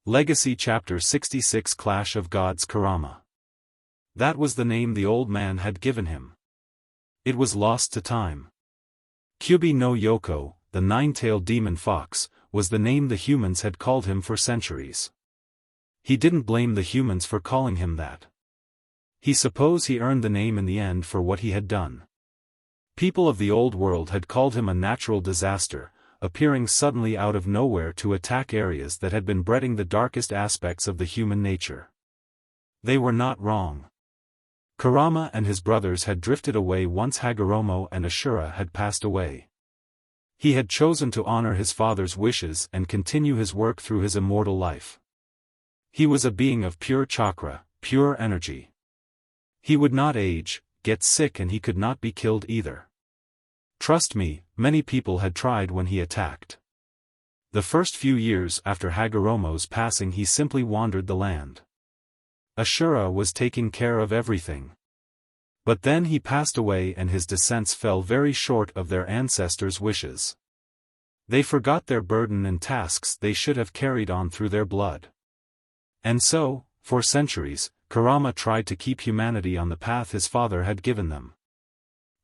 Legacy Chapter 66 Clash of Gods Kurama. That was the name the old man had given him. It was lost to time. Kyubi no Yoko, the nine-tailed demon fox, was the name the humans had called him for centuries. He didn't blame the humans for calling him that. He supposed he earned the name in the end for what he had done. People of the old world had called him a natural disaster, appearing suddenly out of nowhere to attack areas that had been breeding the darkest aspects of the human nature. They were not wrong. Kurama and his brothers had drifted away once Hagoromo and Ashura had passed away. He had chosen to honor his father's wishes and continue his work through his immortal life. He was a being of pure chakra, pure energy. He would not age, get sick, and he could not be killed either. Trust me, many people had tried when he attacked. The first few years after Hagoromo's passing he simply wandered the land. Ashura was taking care of everything. But then he passed away and his descendants fell very short of their ancestors' wishes. They forgot their burden and tasks they should have carried on through their blood. And so, for centuries, Kurama tried to keep humanity on the path his father had given them.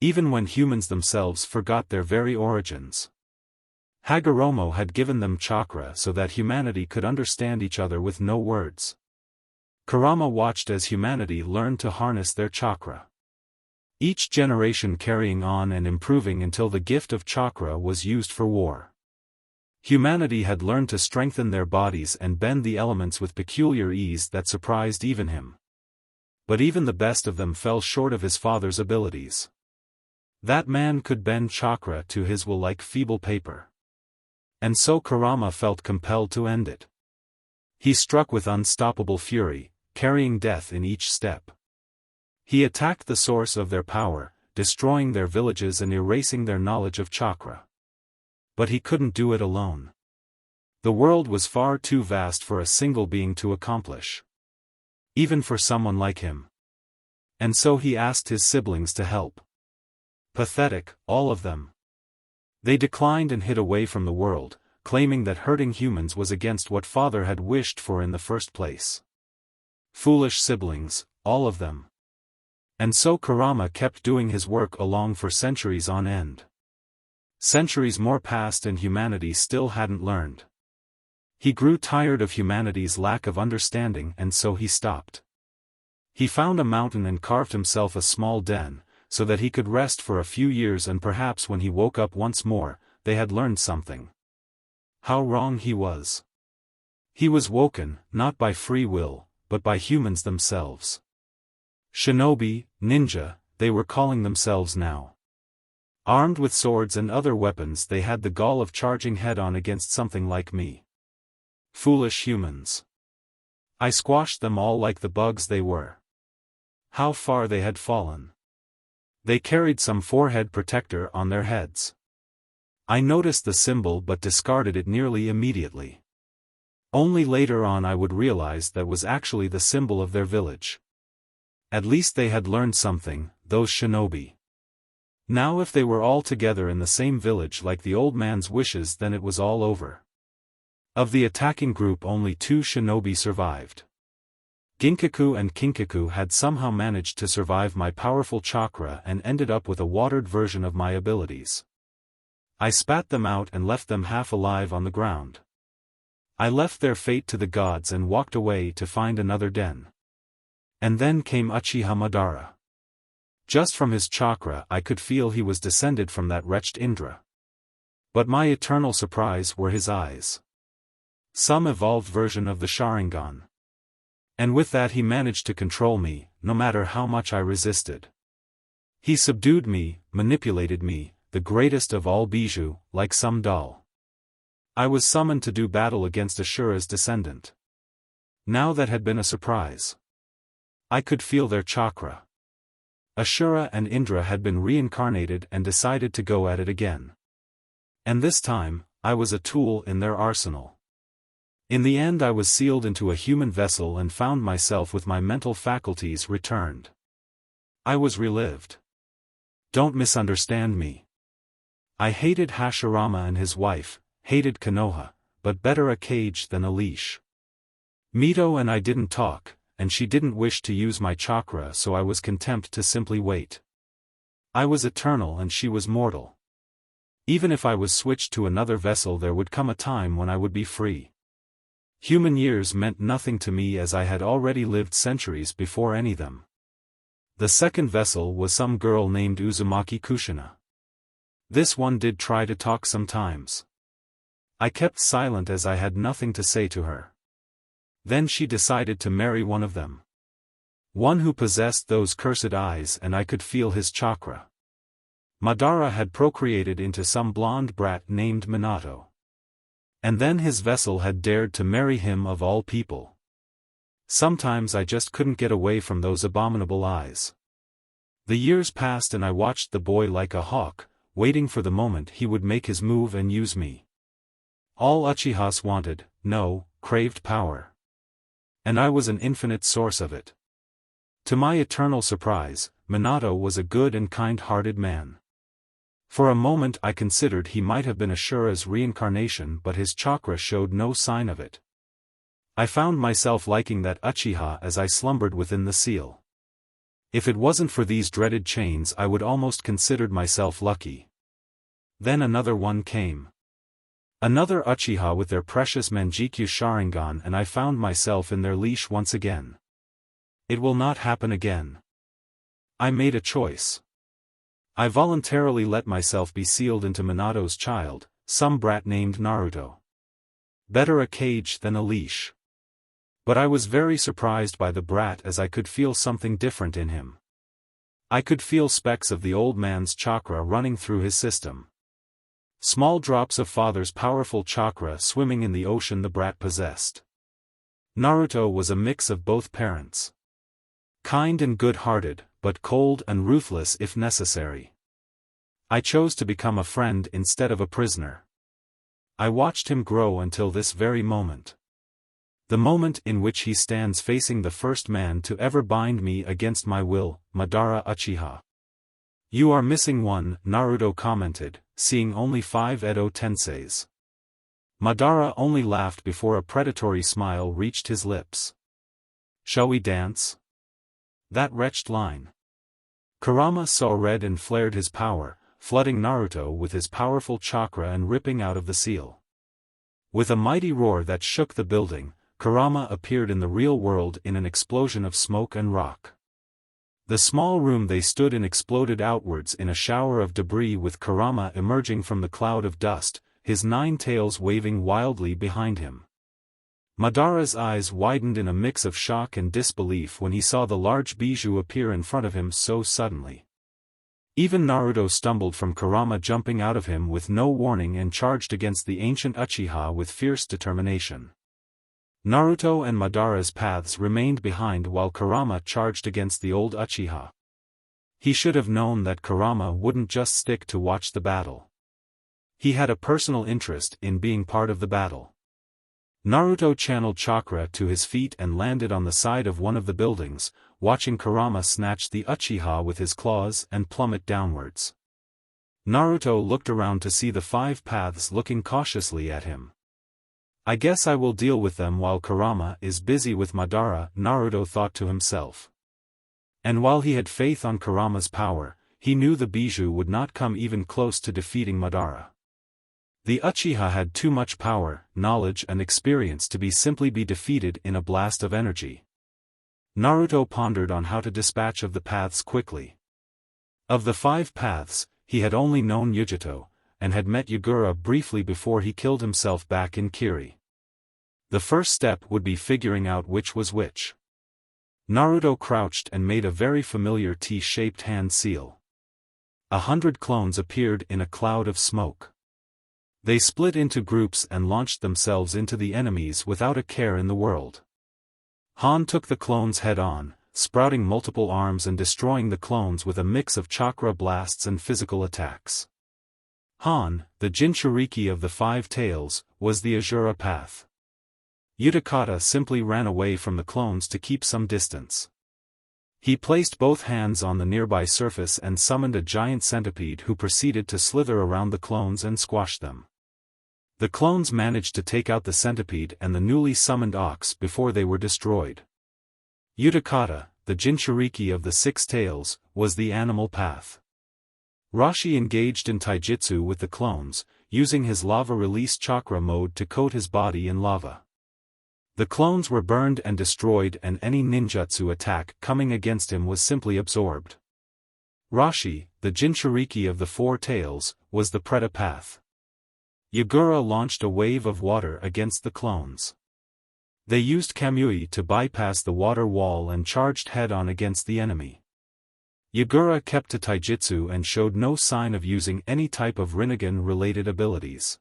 Even when humans themselves forgot their very origins. Hagoromo had given them chakra so that humanity could understand each other with no words. Kurama watched as humanity learned to harness their chakra. Each generation carrying on and improving until the gift of chakra was used for war. Humanity had learned to strengthen their bodies and bend the elements with peculiar ease that surprised even him. But even the best of them fell short of his father's abilities. That man could bend chakra to his will like feeble paper. And so Kurama felt compelled to end it. He struck with unstoppable fury, carrying death in each step. He attacked the source of their power, destroying their villages and erasing their knowledge of chakra. But he couldn't do it alone. The world was far too vast for a single being to accomplish. Even for someone like him. And so he asked his siblings to help. Pathetic, all of them. They declined and hid away from the world, claiming that hurting humans was against what father had wished for in the first place. Foolish siblings, all of them. And so Kurama kept doing his work along for centuries on end. Centuries more passed and humanity still hadn't learned. He grew tired of humanity's lack of understanding and so he stopped. He found a mountain and carved himself a small den, so that he could rest for a few years, and perhaps when he woke up once more, they had learned something. How wrong he was. He was woken, not by free will, but by humans themselves. Shinobi, ninja, they were calling themselves now. Armed with swords and other weapons, they had the gall of charging head-on against something like me. Foolish humans. I squashed them all like the bugs they were. How far they had fallen. They carried some forehead protector on their heads. I noticed the symbol but discarded it nearly immediately. Only later on I would realize that was actually the symbol of their village. At least they had learned something, those shinobi. Now if they were all together in the same village like the old man's wishes, then it was all over. Of the attacking group only 2 shinobi survived. Ginkaku and Kinkaku had somehow managed to survive my powerful chakra and ended up with a watered version of my abilities. I spat them out and left them half alive on the ground. I left their fate to the gods and walked away to find another den. And then came Uchiha Madara. Just from his chakra I could feel he was descended from that wretched Indra. But my eternal surprise were his eyes. Some evolved version of the Sharingan. And with that he managed to control me, no matter how much I resisted. He subdued me, manipulated me, the greatest of all bijou, like some doll. I was summoned to do battle against Ashura's descendant. Now that had been a surprise. I could feel their chakra. Ashura and Indra had been reincarnated and decided to go at it again. And this time, I was a tool in their arsenal. In the end I was sealed into a human vessel and found myself with my mental faculties returned. I was relived. Don't misunderstand me. I hated Hashirama and his wife, hated Konoha, but better a cage than a leash. Mito and I didn't talk, and she didn't wish to use my chakra, so I was content to simply wait. I was eternal and she was mortal. Even if I was switched to another vessel, there would come a time when I would be free. Human years meant nothing to me, as I had already lived centuries before any of them. The second vessel was some girl named Uzumaki Kushina. This one did try to talk sometimes. I kept silent as I had nothing to say to her. Then she decided to marry one of them. One who possessed those cursed eyes, and I could feel his chakra. Madara had procreated into some blonde brat named Minato. And then his vessel had dared to marry him of all people. Sometimes I just couldn't get away from those abominable eyes. The years passed and I watched the boy like a hawk, waiting for the moment he would make his move and use me. All Uchihas wanted, no, craved power. And I was an infinite source of it. To my eternal surprise, Minato was a good and kind-hearted man. For a moment I considered he might have been Ashura's reincarnation, but his chakra showed no sign of it. I found myself liking that Uchiha as I slumbered within the seal. If it wasn't for these dreaded chains, I would almost considered myself lucky. Then another one came. Another Uchiha with their precious Manjikyu Sharingan, and I found myself in their leash once again. It will not happen again. I made a choice. I voluntarily let myself be sealed into Minato's child, some brat named Naruto. Better a cage than a leash. But I was very surprised by the brat, as I could feel something different in him. I could feel specks of the old man's chakra running through his system. Small drops of father's powerful chakra swimming in the ocean the brat possessed. Naruto was a mix of both parents. Kind and good-hearted, but cold and ruthless if necessary. I chose to become a friend instead of a prisoner. I watched him grow until this very moment. The moment in which he stands facing the first man to ever bind me against my will, Madara Uchiha. You are missing one, Naruto commented, seeing only 5 Edo Tenseis. Madara only laughed before a predatory smile reached his lips. Shall we dance? That wretched line. Kurama saw red and flared his power, flooding Naruto with his powerful chakra and ripping out of the seal. With a mighty roar that shook the building, Kurama appeared in the real world in an explosion of smoke and rock. The small room they stood in exploded outwards in a shower of debris, with Kurama emerging from the cloud of dust, his 9 tails waving wildly behind him. Madara's eyes widened in a mix of shock and disbelief when he saw the large bijou appear in front of him so suddenly. Even Naruto stumbled from Kurama jumping out of him with no warning and charged against the ancient Uchiha with fierce determination. Naruto and Madara's paths remained behind while Kurama charged against the old Uchiha. He should have known that Kurama wouldn't just stick to watch the battle. He had a personal interest in being part of the battle. Naruto channeled chakra to his feet and landed on the side of one of the buildings, watching Kurama snatch the Uchiha with his claws and plummet downwards. Naruto looked around to see the 5 paths looking cautiously at him. I guess I will deal with them while Kurama is busy with Madara, Naruto thought to himself. And while he had faith on Kurama's power, he knew the bijou would not come even close to defeating Madara. The Uchiha had too much power, knowledge and experience to be simply defeated in a blast of energy. Naruto pondered on how to dispatch of the paths quickly. Of the 5 paths, he had only known Yujito, and had met Yagura briefly before he killed himself back in Kiri. The first step would be figuring out which was which. Naruto crouched and made a very familiar T-shaped hand seal. 100 clones appeared in a cloud of smoke. They split into groups and launched themselves into the enemies without a care in the world. Han took the clones head-on, sprouting multiple arms and destroying the clones with a mix of chakra blasts and physical attacks. Han, the Jinchuriki of the 5 tails, was the Azura path. Utakata simply ran away from the clones to keep some distance. He placed both hands on the nearby surface and summoned a giant centipede who proceeded to slither around the clones and squash them. The clones managed to take out the centipede and the newly summoned ox before they were destroyed. Utakata, the Jinchuriki of the Six Tails, was the animal path. Rashi engaged in taijutsu with the clones, using his lava-release chakra mode to coat his body in lava. The clones were burned and destroyed, and any ninjutsu attack coming against him was simply absorbed. Rashi, the Jinchuriki of the Four Tails, was the Preta path. Yagura launched a wave of water against the clones. They used Kamui to bypass the water wall and charged head-on against the enemy. Yagura kept to taijutsu and showed no sign of using any type of Rinnegan-related abilities.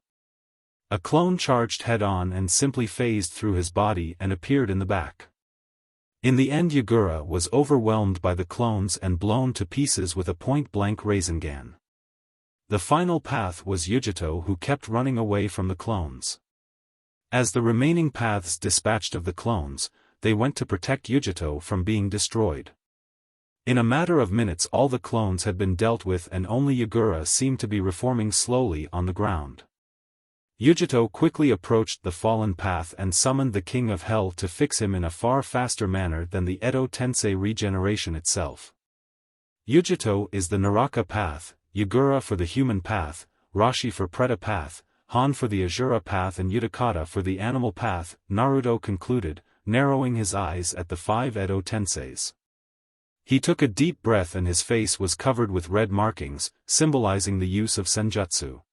A clone charged head-on and simply phased through his body and appeared in the back. In the end, Yagura was overwhelmed by the clones and blown to pieces with a point-blank Rasengan. The final path was Yujito, who kept running away from the clones. As the remaining paths dispatched of the clones, they went to protect Yujito from being destroyed. In a matter of minutes all the clones had been dealt with and only Yagura seemed to be reforming slowly on the ground. Yujito quickly approached the fallen path and summoned the King of Hell to fix him in a far faster manner than the Edo Tensei regeneration itself. Yujito is the Naraka path, Yagura for the human path, Rashi for Preta path, Han for the Azura path and Utakata for the animal path, Naruto concluded, narrowing his eyes at the 5 Edo Tenseis. He took a deep breath and his face was covered with red markings, symbolizing the use of senjutsu.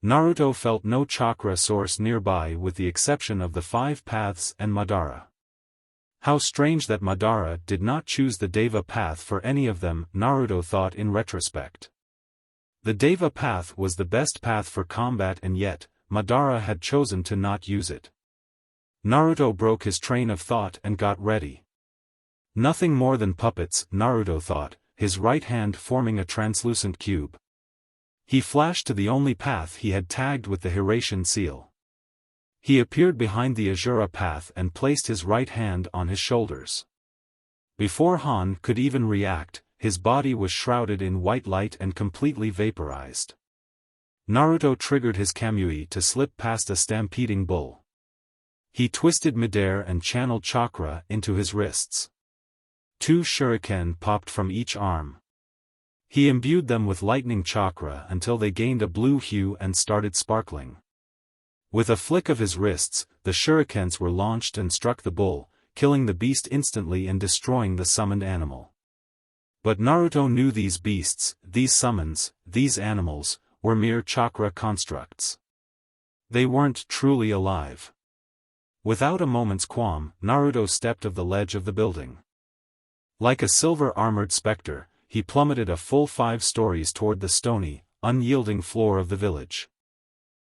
Naruto felt no chakra source nearby with the exception of the 5 paths and Madara. How strange that Madara did not choose the Deva path for any of them, Naruto thought in retrospect. The Deva path was the best path for combat and yet, Madara had chosen to not use it. Naruto broke his train of thought and got ready. Nothing more than puppets, Naruto thought, his right hand forming a translucent cube. He flashed to the only path he had tagged with the Hiratian seal. He appeared behind the Azura path and placed his right hand on his shoulders. Before Han could even react, his body was shrouded in white light and completely vaporized. Naruto triggered his Kamui to slip past a stampeding bull. He twisted midair and channeled chakra into his wrists. 2 shuriken popped from each arm. He imbued them with lightning chakra until they gained a blue hue and started sparkling. With a flick of his wrists, the shurikens were launched and struck the bull, killing the beast instantly and destroying the summoned animal. But Naruto knew these beasts, these summons, these animals, were mere chakra constructs. They weren't truly alive. Without a moment's qualm, Naruto stepped off the ledge of the building. Like a silver-armored specter, he plummeted a full 5 stories toward the stony, unyielding floor of the village.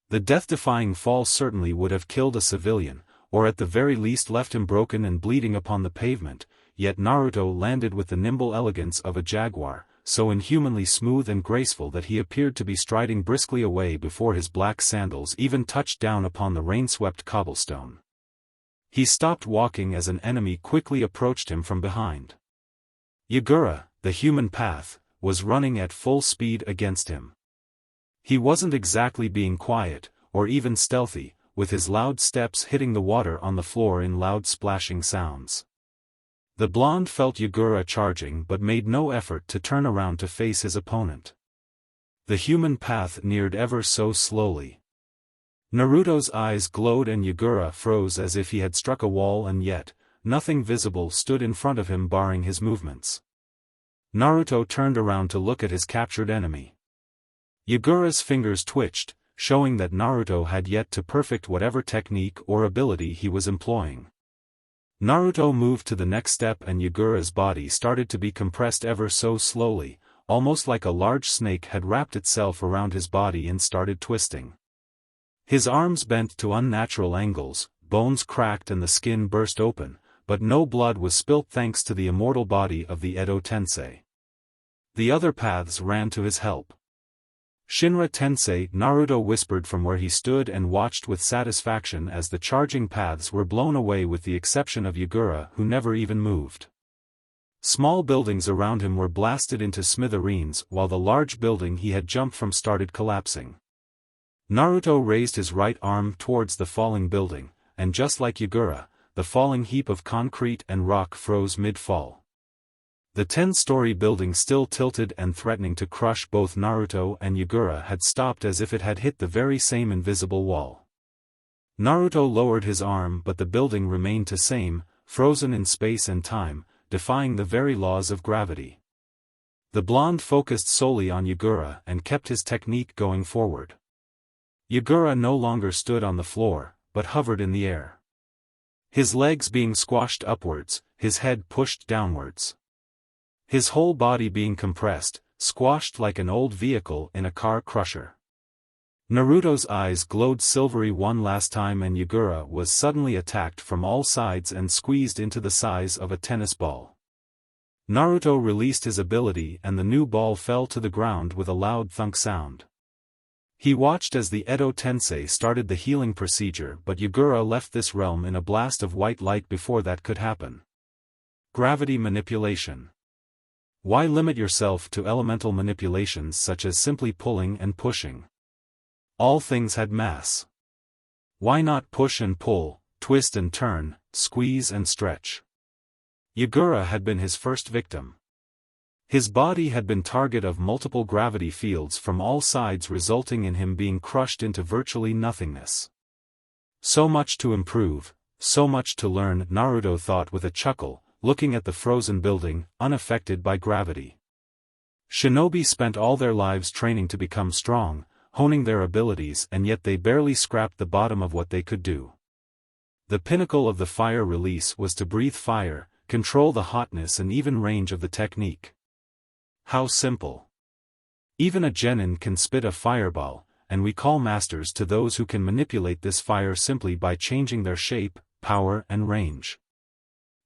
The death-defying fall certainly would have killed a civilian, or at the very least left him broken and bleeding upon the pavement, yet Naruto landed with the nimble elegance of a jaguar, so inhumanly smooth and graceful that he appeared to be striding briskly away before his black sandals even touched down upon the rain-swept cobblestone. He stopped walking as an enemy quickly approached him from behind. Yagura, the human path, was running at full speed against him. He wasn't exactly being quiet, or even stealthy, with his loud steps hitting the water on the floor in loud splashing sounds. The blonde felt Yagura charging but made no effort to turn around to face his opponent. The human path neared ever so slowly. Naruto's eyes glowed and Yagura froze as if he had struck a wall, and yet, nothing visible stood in front of him barring his movements. Naruto turned around to look at his captured enemy. Yagura's fingers twitched, showing that Naruto had yet to perfect whatever technique or ability he was employing. Naruto moved to the next step and Yagura's body started to be compressed ever so slowly, almost like a large snake had wrapped itself around his body and started twisting. His arms bent to unnatural angles, bones cracked and the skin burst open, but no blood was spilt thanks to the immortal body of the Edo Tensei. The other paths ran to his help. Shinra Tensei, Naruto whispered from where he stood and watched with satisfaction as the charging paths were blown away with the exception of Yagura who never even moved. Small buildings around him were blasted into smithereens while the large building he had jumped from started collapsing. Naruto raised his right arm towards the falling building, and just like Yagura, the falling heap of concrete and rock froze mid-fall. The 10-story building, still tilted and threatening to crush both Naruto and Yagura, had stopped as if it had hit the very same invisible wall. Naruto lowered his arm, but the building remained the same, frozen in space and time, defying the very laws of gravity. The blonde focused solely on Yagura and kept his technique going forward. Yagura no longer stood on the floor, but hovered in the air. His legs being squashed upwards, his head pushed downwards. His whole body being compressed, squashed like an old vehicle in a car crusher. Naruto's eyes glowed silvery one last time, and Yagura was suddenly attacked from all sides and squeezed into the size of a tennis ball. Naruto released his ability and the new ball fell to the ground with a loud thunk sound. He watched as the Edo Tensei started the healing procedure, but Yagura left this realm in a blast of white light before that could happen. Gravity manipulation. Why limit yourself to elemental manipulations such as simply pulling and pushing? All things had mass. Why not push and pull, twist and turn, squeeze and stretch? Yagura had been his first victim. His body had been target of multiple gravity fields from all sides, resulting in him being crushed into virtually nothingness. So much to improve, so much to learn, Naruto thought with a chuckle, looking at the frozen building, unaffected by gravity. Shinobi spent all their lives training to become strong, honing their abilities, and yet they barely scrapped the bottom of what they could do. The pinnacle of the fire release was to breathe fire, control the hotness and even range of the technique. How simple. Even a genin can spit a fireball, and we call masters to those who can manipulate this fire simply by changing their shape, power and range.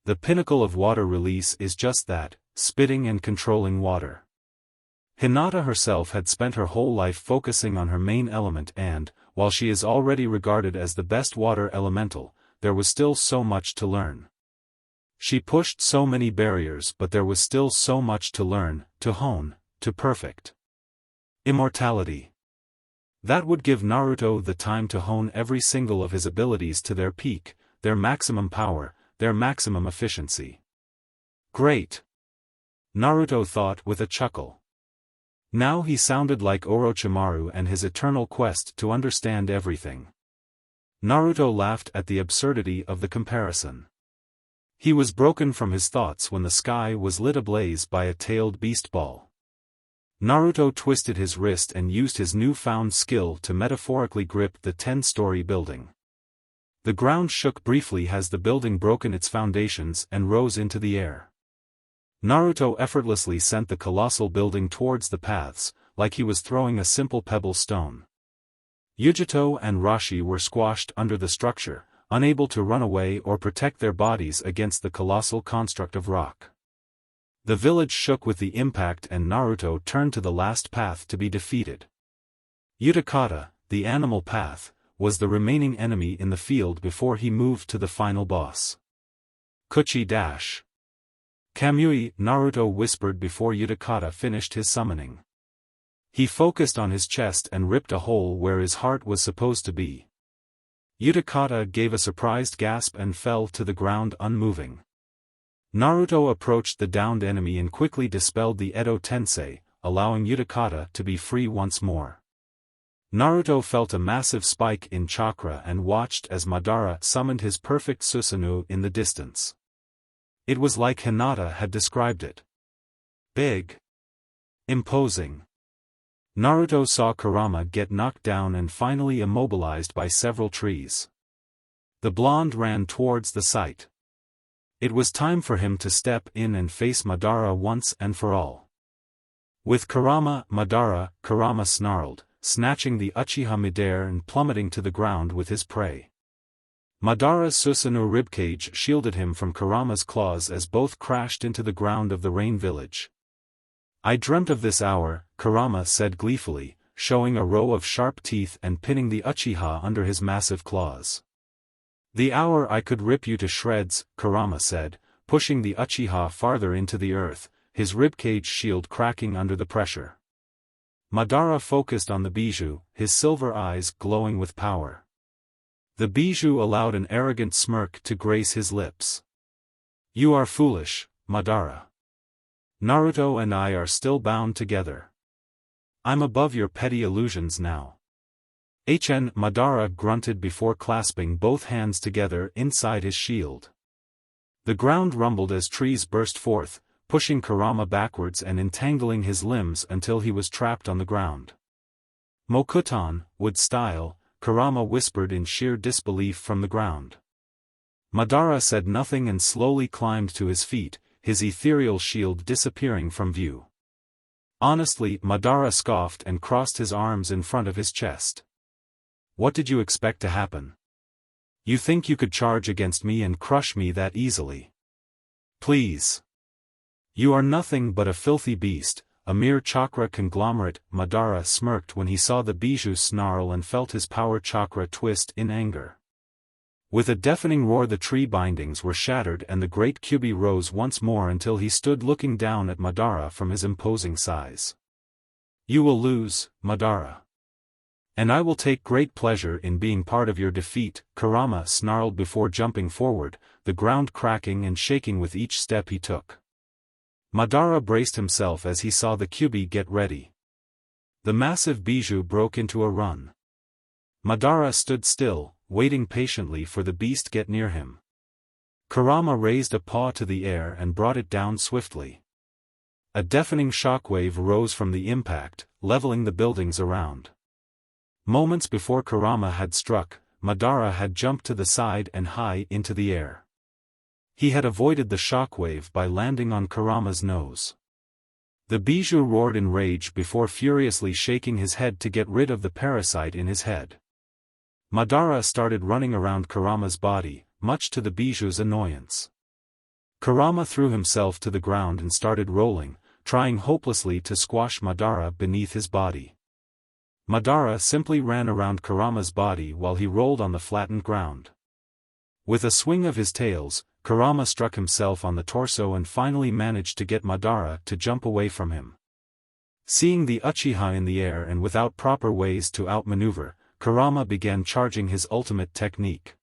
The pinnacle of water release is just that, spitting and controlling water. Hinata herself had spent her whole life focusing on her main element and, while she is already regarded as the best water elemental, there was still so much to learn. She pushed so many barriers, but there was still so much to learn, to hone, to perfect. Immortality. That would give Naruto the time to hone every single of his abilities to their peak, their maximum power, their maximum efficiency. Great! Naruto thought with a chuckle. Now he sounded like Orochimaru and his eternal quest to understand everything. Naruto laughed at the absurdity of the comparison. He was broken from his thoughts when the sky was lit ablaze by a tailed beast ball. Naruto twisted his wrist and used his newfound skill to metaphorically grip the 10-story building. The ground shook briefly as the building broken its foundations and rose into the air. Naruto effortlessly sent the colossal building towards the paths, like he was throwing a simple pebble stone. Yujito and Rashi were squashed under the structure, unable to run away or protect their bodies against the colossal construct of rock. The village shook with the impact and Naruto turned to the last path to be defeated. Utakata, the animal path, was the remaining enemy in the field before he moved to the final boss. Kuchi dash. Kamui, Naruto whispered before Utakata finished his summoning. He focused on his chest and ripped a hole where his heart was supposed to be. Utakata gave a surprised gasp and fell to the ground unmoving. Naruto approached the downed enemy and quickly dispelled the Edo Tensei, allowing Utakata to be free once more. Naruto felt a massive spike in chakra and watched as Madara summoned his perfect Susanoo in the distance. It was like Hinata had described it. Big. Imposing. Naruto saw Kurama get knocked down and finally immobilized by several trees. The blonde ran towards the site. It was time for him to step in and face Madara once and for all. With Kurama, Kurama snarled, snatching the Uchiha midair and plummeting to the ground with his prey. Madara's Susanoo ribcage shielded him from Kurama's claws as both crashed into the ground of the rain village. I dreamt of this hour, Kurama said gleefully, showing a row of sharp teeth and pinning the Uchiha under his massive claws. The hour I could rip you to shreds, Kurama said, pushing the Uchiha farther into the earth, his ribcage shield cracking under the pressure. Madara focused on the bijou, his silver eyes glowing with power. The bijou allowed an arrogant smirk to grace his lips. You are foolish, Madara. Naruto and I are still bound together. I'm above your petty illusions now. Madara grunted before clasping both hands together inside his shield. The ground rumbled as trees burst forth, pushing Kurama backwards and entangling his limbs until he was trapped on the ground. Mokutan, wood style, Kurama whispered in sheer disbelief from the ground. Madara said nothing and slowly climbed to his feet, his ethereal shield disappearing from view. Honestly, Madara scoffed and crossed his arms in front of his chest. What did you expect to happen? You think you could charge against me and crush me that easily? Please. You are nothing but a filthy beast, a mere chakra conglomerate. Madara smirked when he saw the bijou snarl and felt his power chakra twist in anger. With a deafening roar the tree bindings were shattered and the great Kobir rose once more until he stood looking down at Madara from his imposing size. You will lose, Madara. And I will take great pleasure in being part of your defeat, Kurama snarled before jumping forward, the ground cracking and shaking with each step he took. Madara braced himself as he saw the Kobir get ready. The massive bijou broke into a run. Madara stood still, waiting patiently for the beast get near him. Kurama raised a paw to the air and brought it down swiftly. A deafening shockwave rose from the impact, leveling the buildings around. Moments before Kurama had struck, Madara had jumped to the side and high into the air. He had avoided the shockwave by landing on Kurama's nose. The bijou roared in rage before furiously shaking his head to get rid of the parasite in his head. Madara started running around Kurama's body, much to the bijou's annoyance. Kurama threw himself to the ground and started rolling, trying hopelessly to squash Madara beneath his body. Madara simply ran around Kurama's body while he rolled on the flattened ground. With a swing of his tails, Kurama struck himself on the torso and finally managed to get Madara to jump away from him. Seeing the Uchiha in the air and without proper ways to outmaneuver, Kurama began charging his ultimate technique.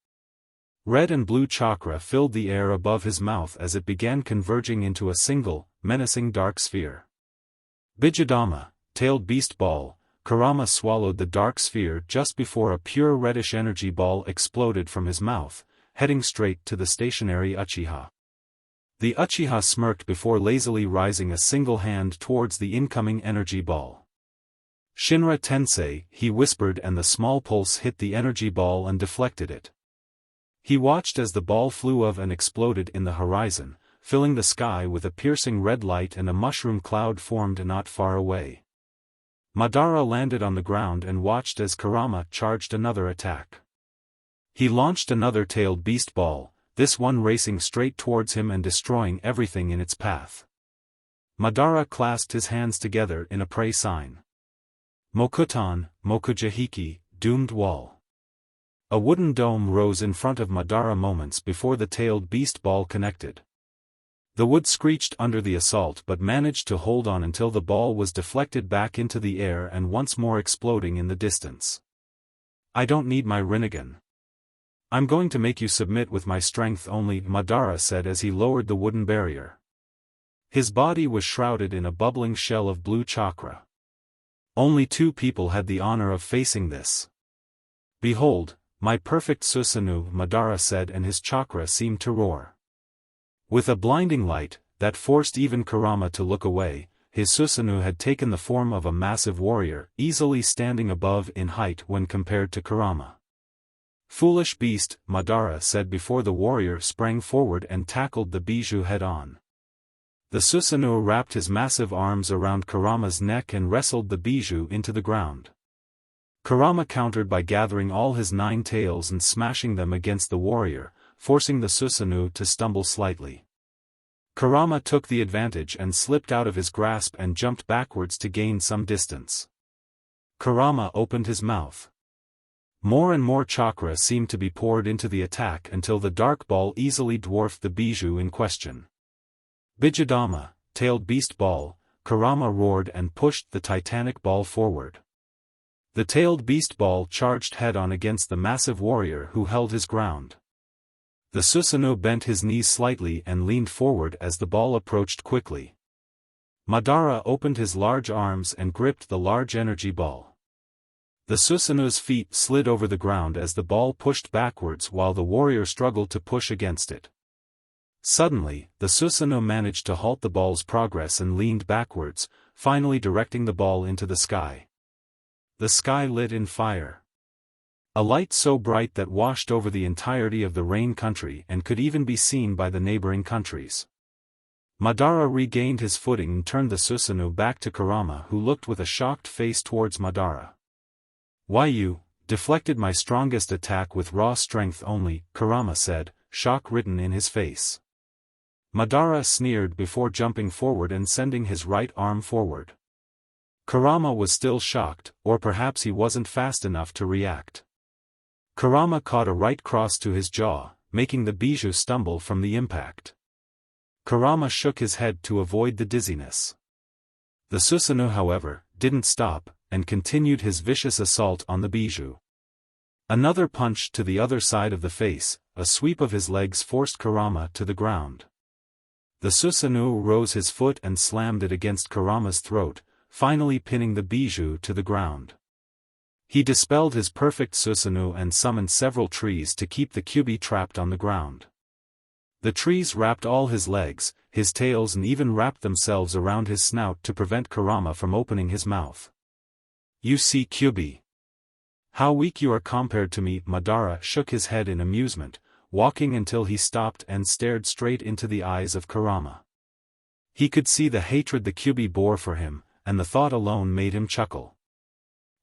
Red and blue chakra filled the air above his mouth as it began converging into a single, menacing dark sphere. Bijudama, tailed beast ball, Kurama swallowed the dark sphere just before a pure reddish energy ball exploded from his mouth, heading straight to the stationary Uchiha. The Uchiha smirked before lazily rising a single hand towards the incoming energy ball. Shinra Tensei, he whispered, and the small pulse hit the energy ball and deflected it. He watched as the ball flew of and exploded in the horizon, filling the sky with a piercing red light, and a mushroom cloud formed not far away. Madara landed on the ground and watched as Kurama charged another attack. He launched another tailed beast ball, this one racing straight towards him and destroying everything in its path. Madara clasped his hands together in a pray sign. Mokutan, Mokujahiki, doomed wall. A wooden dome rose in front of Madara moments before the tailed beast ball connected. The wood screeched under the assault but managed to hold on until the ball was deflected back into the air and once more exploding in the distance. I don't need my Rinnegan. I'm going to make you submit with my strength only, Madara said as he lowered the wooden barrier. His body was shrouded in a bubbling shell of blue chakra. Only two people had the honor of facing this. Behold, my perfect Susanoo, Madara said, and his chakra seemed to roar. With a blinding light, that forced even Kurama to look away, his Susanoo had taken the form of a massive warrior, easily standing above in height when compared to Kurama. Foolish beast, Madara said before the warrior sprang forward and tackled the bijou head-on. The Susanoo wrapped his massive arms around Kurama's neck and wrestled the bijou into the ground. Kurama countered by gathering all his 9 tails and smashing them against the warrior, forcing the Susanoo to stumble slightly. Kurama took the advantage and slipped out of his grasp and jumped backwards to gain some distance. Kurama opened his mouth. More and more chakra seemed to be poured into the attack until the dark ball easily dwarfed the bijou in question. Bijudama, tailed beast ball, Kurama roared and pushed the titanic ball forward. The tailed beast ball charged head-on against the massive warrior who held his ground. The Susanoo bent his knees slightly and leaned forward as the ball approached quickly. Madara opened his large arms and gripped the large energy ball. The Susanoo's feet slid over the ground as the ball pushed backwards while the warrior struggled to push against it. Suddenly, the Susanoo managed to halt the ball's progress and leaned backwards, finally directing the ball into the sky. The sky lit in fire. A light so bright that washed over the entirety of the rain country and could even be seen by the neighboring countries. Madara regained his footing and turned the Susanoo back to Kurama, who looked with a shocked face towards Madara. "Why you deflected my strongest attack with raw strength only," Kurama said, shock written in his face. Madara sneered before jumping forward and sending his right arm forward. Kurama was still shocked, or perhaps he wasn't fast enough to react. Kurama caught a right cross to his jaw, making the bijou stumble from the impact. Kurama shook his head to avoid the dizziness. The Susanoo, however, didn't stop, and continued his vicious assault on the bijou. Another punch to the other side of the face, a sweep of his legs forced Kurama to the ground. The Susanoo rose his foot and slammed it against Kurama's throat, finally pinning the bijou to the ground. He dispelled his perfect Susanoo and summoned several trees to keep the Kyubi trapped on the ground. The trees wrapped all his legs, his tails, and even wrapped themselves around his snout to prevent Kurama from opening his mouth. "You see, Kyubi, how weak you are compared to me." Madara shook his head in amusement, walking until he stopped and stared straight into the eyes of Kurama. He could see the hatred the Kyubi bore for him, and the thought alone made him chuckle.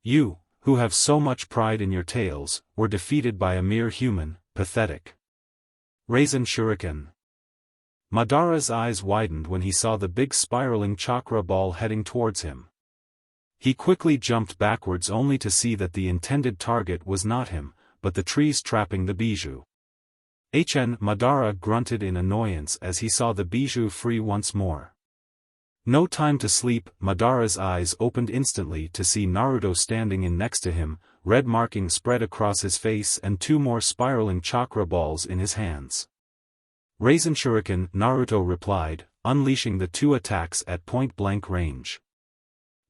"You, who have so much pride in your tales, were defeated by a mere human, pathetic." Raisin Shuriken. Madara's eyes widened when he saw the big spiraling chakra ball heading towards him. He quickly jumped backwards only to see that the intended target was not him, but the trees trapping the bijou. Madara grunted in annoyance as he saw the bijou free once more. No time to sleep, Madara's eyes opened instantly to see Naruto standing in next to him, red markings spread across his face and two more spiraling chakra balls in his hands. "Raisin Shuriken," Naruto replied, unleashing the two attacks at point-blank range.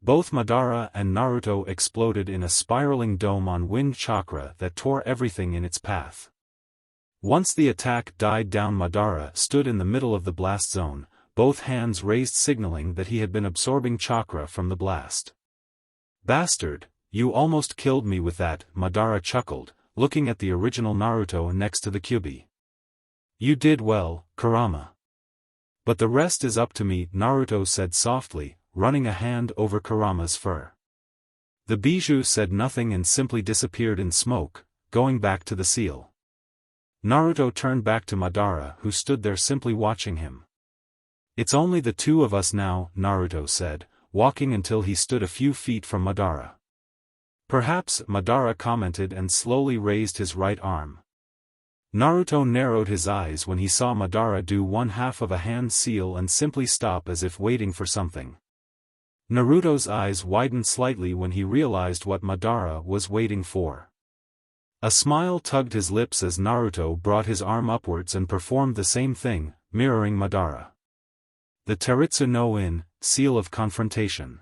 Both Madara and Naruto exploded in a spiraling dome on wind chakra that tore everything in its path. Once the attack died down, Madara stood in the middle of the blast zone, both hands raised signaling that he had been absorbing chakra from the blast. "Bastard, you almost killed me with that," Madara chuckled, looking at the original Naruto next to the Kyubi. "You did well, Kurama. But the rest is up to me," Naruto said softly, running a hand over Kurama's fur. The bijou said nothing and simply disappeared in smoke, going back to the seal. Naruto turned back to Madara, who stood there simply watching him. "It's only the two of us now," Naruto said, walking until he stood a few feet from Madara. "Perhaps," Madara commented and slowly raised his right arm. Naruto narrowed his eyes when he saw Madara do one half of a hand seal and simply stop as if waiting for something. Naruto's eyes widened slightly when he realized what Madara was waiting for. A smile tugged his lips as Naruto brought his arm upwards and performed the same thing, mirroring Madara. The Teritsu no In, seal of confrontation.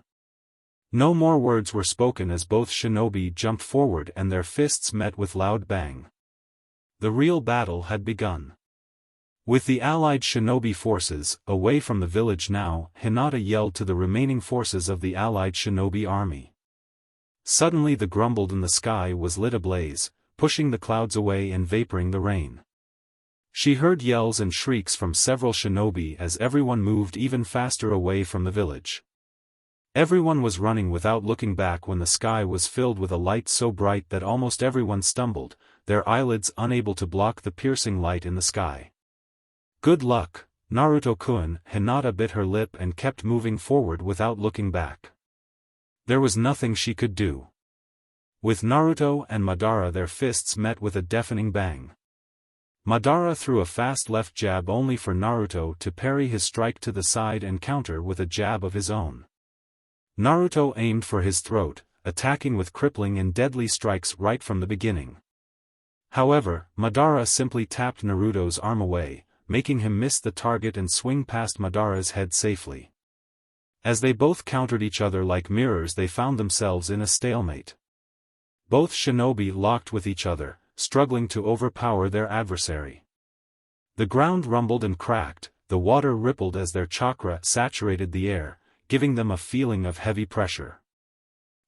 No more words were spoken as both shinobi jumped forward and their fists met with loud bang. The real battle had begun. With the allied shinobi forces away from the village now, Hinata yelled to the remaining forces of the allied shinobi army. Suddenly the grumbled in the sky was lit ablaze, pushing the clouds away and vaporing the rain. She heard yells and shrieks from several shinobi as everyone moved even faster away from the village. Everyone was running without looking back when the sky was filled with a light so bright that almost everyone stumbled, their eyelids unable to block the piercing light in the sky. "Good luck, Naruto-kun," Hinata bit her lip and kept moving forward without looking back. There was nothing she could do. With Naruto and Madara, their fists met with a deafening bang. Madara threw a fast left jab only for Naruto to parry his strike to the side and counter with a jab of his own. Naruto aimed for his throat, attacking with crippling and deadly strikes right from the beginning. However, Madara simply tapped Naruto's arm away, making him miss the target and swing past Madara's head safely. As they both countered each other like mirrors, they found themselves in a stalemate. Both shinobi locked with each other, struggling to overpower their adversary. The ground rumbled and cracked, the water rippled as their chakra saturated the air, giving them a feeling of heavy pressure.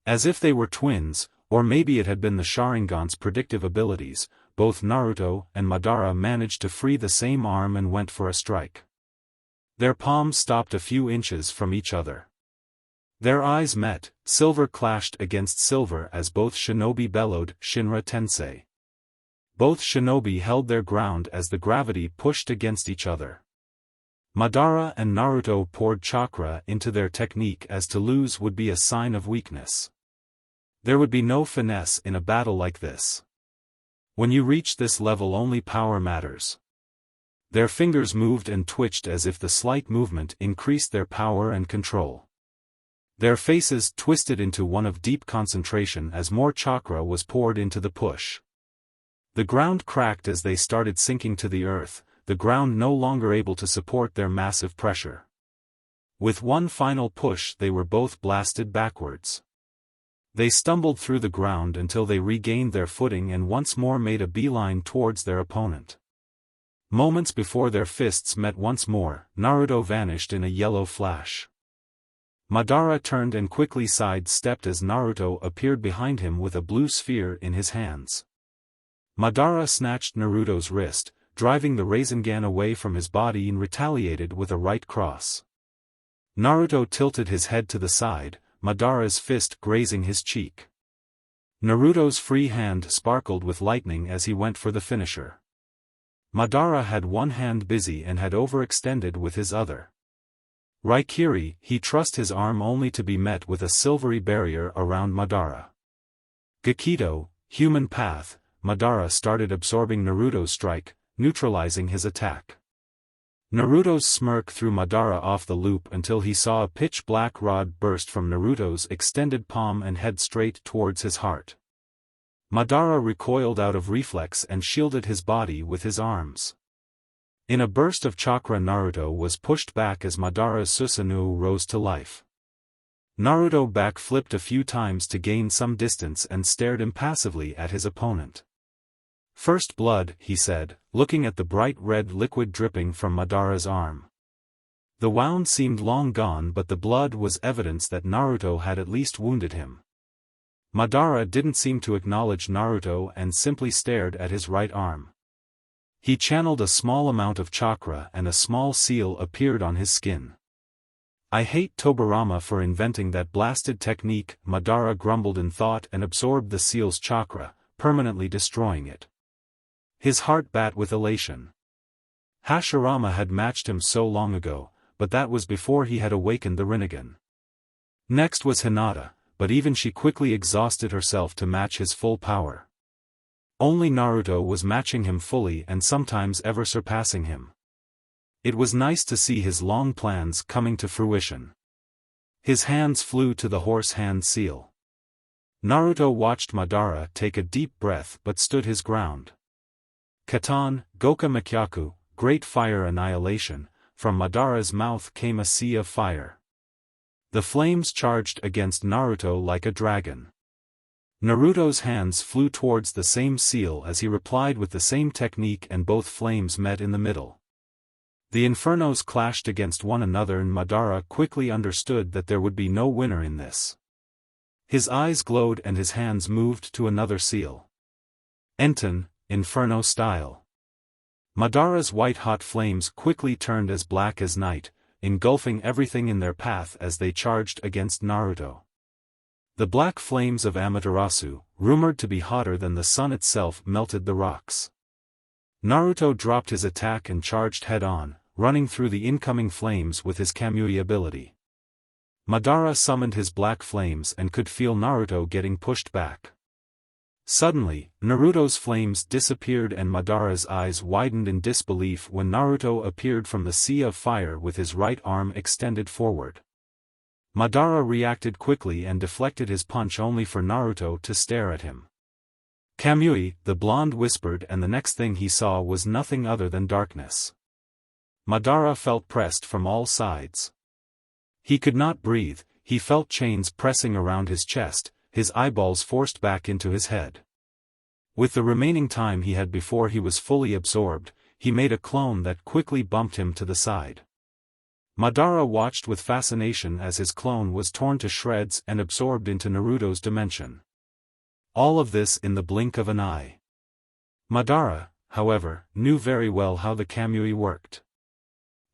As if they were twins, or maybe it had been the Sharingan's predictive abilities, both Naruto and Madara managed to free the same arm and went for a strike. Their palms stopped a few inches from each other. Their eyes met, silver clashed against silver as both shinobi bellowed, "Shinra Tensei." Both shinobi held their ground as the gravity pushed against each other. Madara and Naruto poured chakra into their technique, as to lose would be a sign of weakness. There would be no finesse in a battle like this. When you reach this level, only power matters. Their fingers moved and twitched as if the slight movement increased their power and control. Their faces twisted into one of deep concentration as more chakra was poured into the push. The ground cracked as they started sinking to the earth, the ground no longer able to support their massive pressure. With one final push, they were both blasted backwards. They stumbled through the ground until they regained their footing and once more made a beeline towards their opponent. Moments before their fists met once more, Naruto vanished in a yellow flash. Madara turned and quickly side-stepped as Naruto appeared behind him with a blue sphere in his hands. Madara snatched Naruto's wrist, driving the Rasengan away from his body, and retaliated with a right cross. Naruto tilted his head to the side, Madara's fist grazing his cheek. Naruto's free hand sparkled with lightning as he went for the finisher. Madara had one hand busy and had overextended with his other. Raikiri, he thrust his arm only to be met with a silvery barrier around Madara. Gekido, human path, Madara started absorbing Naruto's strike, neutralizing his attack. Naruto's smirk threw Madara off the loop until he saw a pitch-black rod burst from Naruto's extended palm and head straight towards his heart. Madara recoiled out of reflex and shielded his body with his arms. In a burst of chakra, Naruto was pushed back as Madara's Susanoo rose to life. Naruto backflipped a few times to gain some distance and stared impassively at his opponent. "First blood," he said, looking at the bright red liquid dripping from Madara's arm. The wound seemed long gone, but the blood was evidence that Naruto had at least wounded him. Madara didn't seem to acknowledge Naruto and simply stared at his right arm. He channeled a small amount of chakra and a small seal appeared on his skin. "I hate Tobirama for inventing that blasted technique," Madara grumbled in thought and absorbed the seal's chakra, permanently destroying it. His heart bat with elation. Hashirama had matched him so long ago, but that was before he had awakened the Rinnegan. Next was Hinata, but even she quickly exhausted herself to match his full power. Only Naruto was matching him fully and sometimes ever surpassing him. It was nice to see his long plans coming to fruition. His hands flew to the horse hand seal. Naruto watched Madara take a deep breath but stood his ground. Katan, Goka Makyaku, Great Fire Annihilation, from Madara's mouth came a sea of fire. The flames charged against Naruto like a dragon. Naruto's hands flew towards the same seal as he replied with the same technique and both flames met in the middle. The infernos clashed against one another and Madara quickly understood that there would be no winner in this. His eyes glowed and his hands moved to another seal. Enten, Inferno style. Madara's white-hot flames quickly turned as black as night, engulfing everything in their path as they charged against Naruto. The black flames of Amaterasu, rumored to be hotter than the sun itself, melted the rocks. Naruto dropped his attack and charged head-on, running through the incoming flames with his Kamui ability. Madara summoned his black flames and could feel Naruto getting pushed back. Suddenly, Naruto's flames disappeared and Madara's eyes widened in disbelief when Naruto appeared from the sea of fire with his right arm extended forward. Madara reacted quickly and deflected his punch only for Naruto to stare at him. "Kamui," the blonde whispered, and the next thing he saw was nothing other than darkness. Madara felt pressed from all sides. He could not breathe, he felt chains pressing around his chest, his eyeballs forced back into his head. With the remaining time he had before he was fully absorbed, he made a clone that quickly bumped him to the side. Madara watched with fascination as his clone was torn to shreds and absorbed into Naruto's dimension. All of this in the blink of an eye. Madara, however, knew very well how the Kamui worked.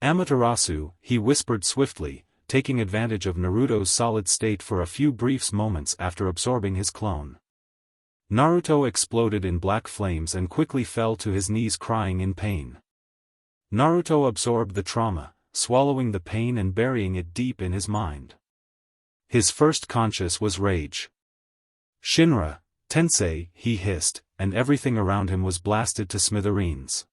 "Amaterasu," he whispered swiftly, taking advantage of Naruto's solid state for a few brief moments after absorbing his clone. Naruto exploded in black flames and quickly fell to his knees crying in pain. Naruto absorbed the trauma, swallowing the pain and burying it deep in his mind. His first conscious was rage. "Shinra, Tensei," he hissed, and everything around him was blasted to smithereens.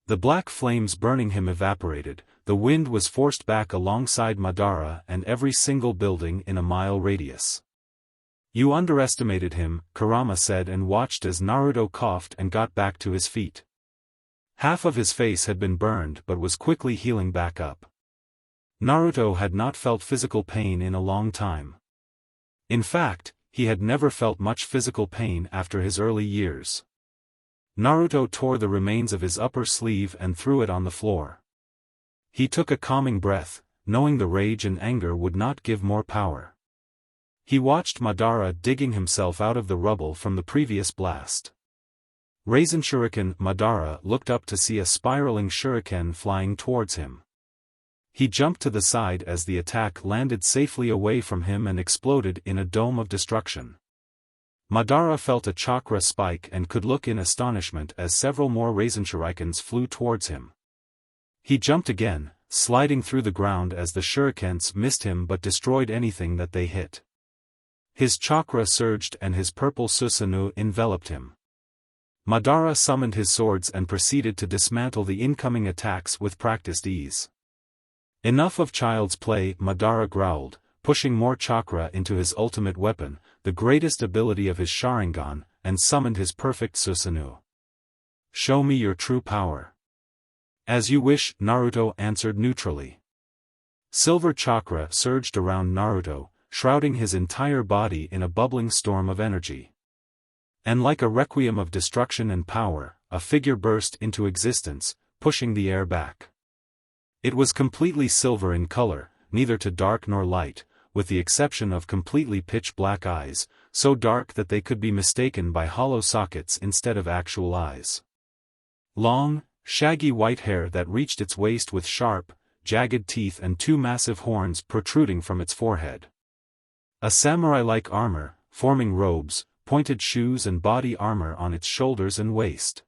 The black flames burning him evaporated, the wind was forced back alongside Madara and every single building in a mile radius. "You underestimated him," Kurama said and watched as Naruto coughed and got back to his feet. Half of his face had been burned but was quickly healing back up. Naruto had not felt physical pain in a long time. In fact, he had never felt much physical pain after his early years. Naruto tore the remains of his upper sleeve and threw it on the floor. He took a calming breath, knowing the rage and anger would not give more power. He watched Madara digging himself out of the rubble from the previous blast. Raisin Shuriken. Madara looked up to see a spiraling shuriken flying towards him. He jumped to the side as the attack landed safely away from him and exploded in a dome of destruction. Madara felt a chakra spike and could look in astonishment as several more Raisin Shurikens flew towards him. He jumped again, sliding through the ground as the shurikens missed him but destroyed anything that they hit. His chakra surged and his purple Susanoo enveloped him. Madara summoned his swords and proceeded to dismantle the incoming attacks with practiced ease. "Enough of child's play," Madara growled, pushing more chakra into his ultimate weapon, the greatest ability of his Sharingan, and summoned his perfect Susanoo. "Show me your true power." "As you wish," Naruto answered neutrally. Silver chakra surged around Naruto, shrouding his entire body in a bubbling storm of energy. And like a requiem of destruction and power, a figure burst into existence, pushing the air back. It was completely silver in color, neither too dark nor light, with the exception of completely pitch-black eyes, so dark that they could be mistaken by hollow sockets instead of actual eyes. Long, shaggy white hair that reached its waist with sharp, jagged teeth and two massive horns protruding from its forehead. A samurai-like armor, forming robes, pointed shoes and body armor on its shoulders and waist.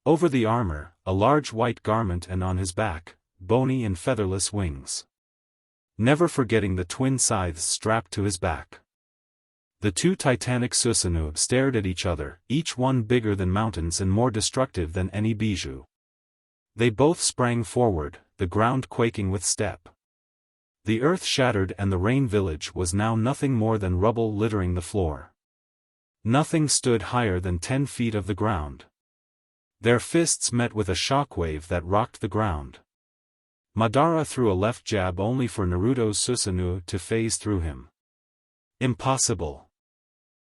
Over the armor, a large white garment and on his back, bony and featherless wings. Never forgetting the twin scythes strapped to his back. The two titanic Susanoo stared at each other, each one bigger than mountains and more destructive than any bijou. They both sprang forward, the ground quaking with step. The earth shattered and the rain village was now nothing more than rubble littering the floor. Nothing stood higher than 10 feet of the ground. Their fists met with a shockwave that rocked the ground. Madara threw a left jab only for Naruto's Susanoo to phase through him. Impossible.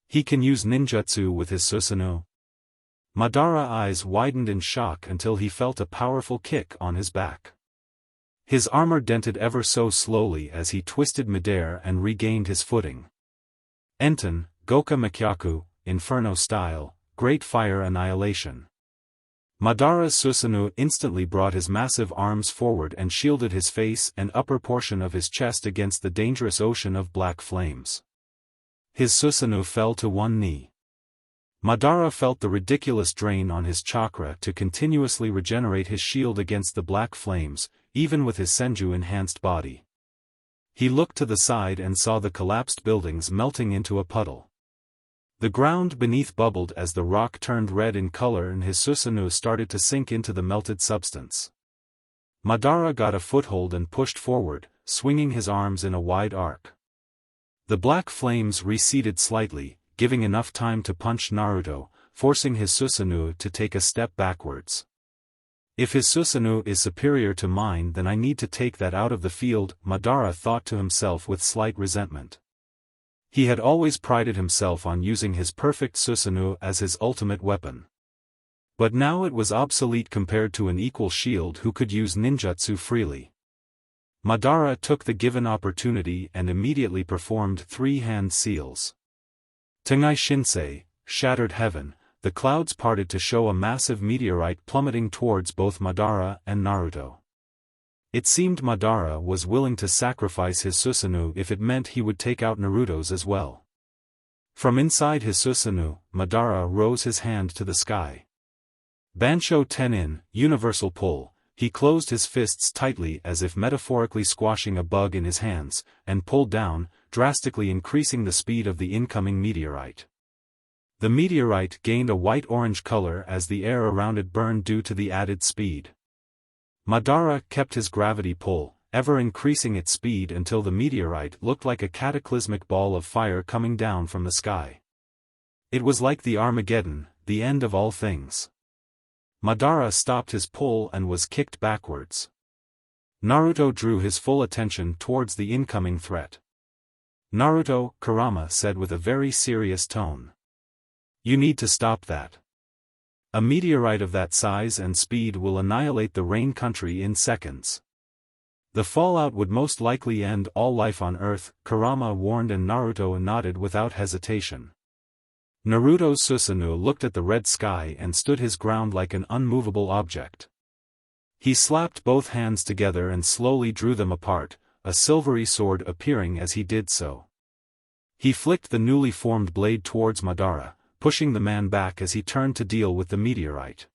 He can use ninjutsu with his Susanoo. Madara's eyes widened in shock until he felt a powerful kick on his back. His armor dented ever so slowly as he twisted midair and regained his footing. Enten, Goka Makyaku, Inferno style, Great Fire Annihilation. Madara's Susanoo instantly brought his massive arms forward and shielded his face and upper portion of his chest against the dangerous ocean of black flames. His Susanoo fell to one knee. Madara felt the ridiculous drain on his chakra to continuously regenerate his shield against the black flames, even with his Senju-enhanced body. He looked to the side and saw the collapsed buildings melting into a puddle. The ground beneath bubbled as the rock turned red in color and his Susanoo started to sink into the melted substance. Madara got a foothold and pushed forward, swinging his arms in a wide arc. The black flames receded slightly, giving enough time to punch Naruto, forcing his Susanoo to take a step backwards. If his Susanoo is superior to mine, then I need to take that out of the field, Madara thought to himself with slight resentment. He had always prided himself on using his perfect Susanoo as his ultimate weapon. But now it was obsolete compared to an equal shield who could use ninjutsu freely. Madara took the given opportunity and immediately performed 3 hand seals. Tengai Shinsei, shattered heaven, the clouds parted to show a massive meteorite plummeting towards both Madara and Naruto. It seemed Madara was willing to sacrifice his Susanoo if it meant he would take out Naruto's as well. From inside his Susanoo, Madara rose his hand to the sky. Bansho Tenin, universal pull, he closed his fists tightly as if metaphorically squashing a bug in his hands, and pulled down, drastically increasing the speed of the incoming meteorite. The meteorite gained a white-orange color as the air around it burned due to the added speed. Madara kept his gravity pull, ever increasing its speed until the meteorite looked like a cataclysmic ball of fire coming down from the sky. It was like the Armageddon, the end of all things. Madara stopped his pull and was kicked backwards. Naruto drew his full attention towards the incoming threat. "Naruto," Kurama said with a very serious tone. "You need to stop that. A meteorite of that size and speed will annihilate the Rain Country in seconds. The fallout would most likely end all life on Earth," Kurama warned, and Naruto nodded without hesitation. Naruto's Susanoo looked at the red sky and stood his ground like an unmovable object. He slapped both hands together and slowly drew them apart, a silvery sword appearing as he did so. He flicked the newly formed blade towards Madara, pushing the man back as he turned to deal with the meteorite.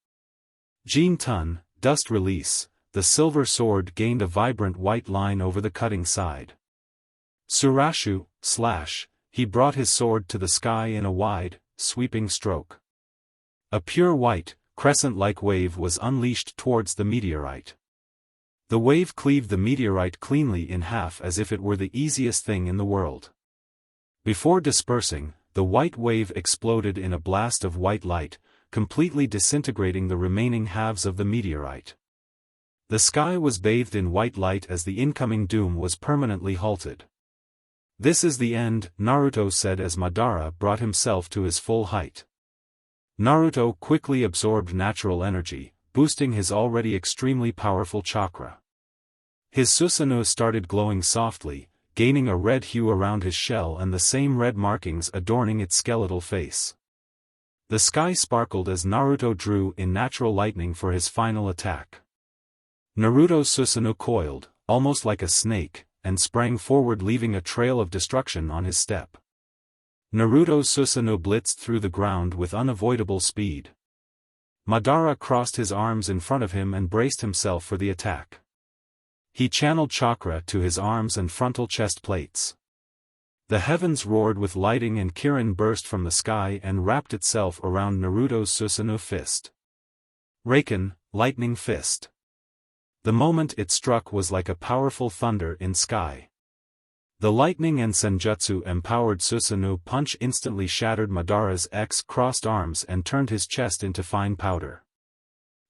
Jin Tun, dust release, the silver sword gained a vibrant white line over the cutting side. Surashu, slash, he brought his sword to the sky in a wide, sweeping stroke. A pure white, crescent-like wave was unleashed towards the meteorite. The wave cleaved the meteorite cleanly in half as if it were the easiest thing in the world. Before dispersing, the white wave exploded in a blast of white light, completely disintegrating the remaining halves of the meteorite. The sky was bathed in white light as the incoming doom was permanently halted. "This is the end," Naruto said as Madara brought himself to his full height. Naruto quickly absorbed natural energy, boosting his already extremely powerful chakra. His Susanoo started glowing softly, gaining a red hue around his shell and the same red markings adorning its skeletal face. The sky sparkled as Naruto drew in natural lightning for his final attack. Naruto's Susanoo coiled, almost like a snake, and sprang forward, leaving a trail of destruction on his step. Naruto's Susanoo blitzed through the ground with unavoidable speed. Madara crossed his arms in front of him and braced himself for the attack. He channeled chakra to his arms and frontal chest plates. The heavens roared with lighting and Kirin burst from the sky and wrapped itself around Naruto's Susanoo fist. Raken, lightning fist. The moment it struck was like a powerful thunder in sky. The lightning and senjutsu-empowered Susanoo punch instantly shattered Madara's crossed arms and turned his chest into fine powder.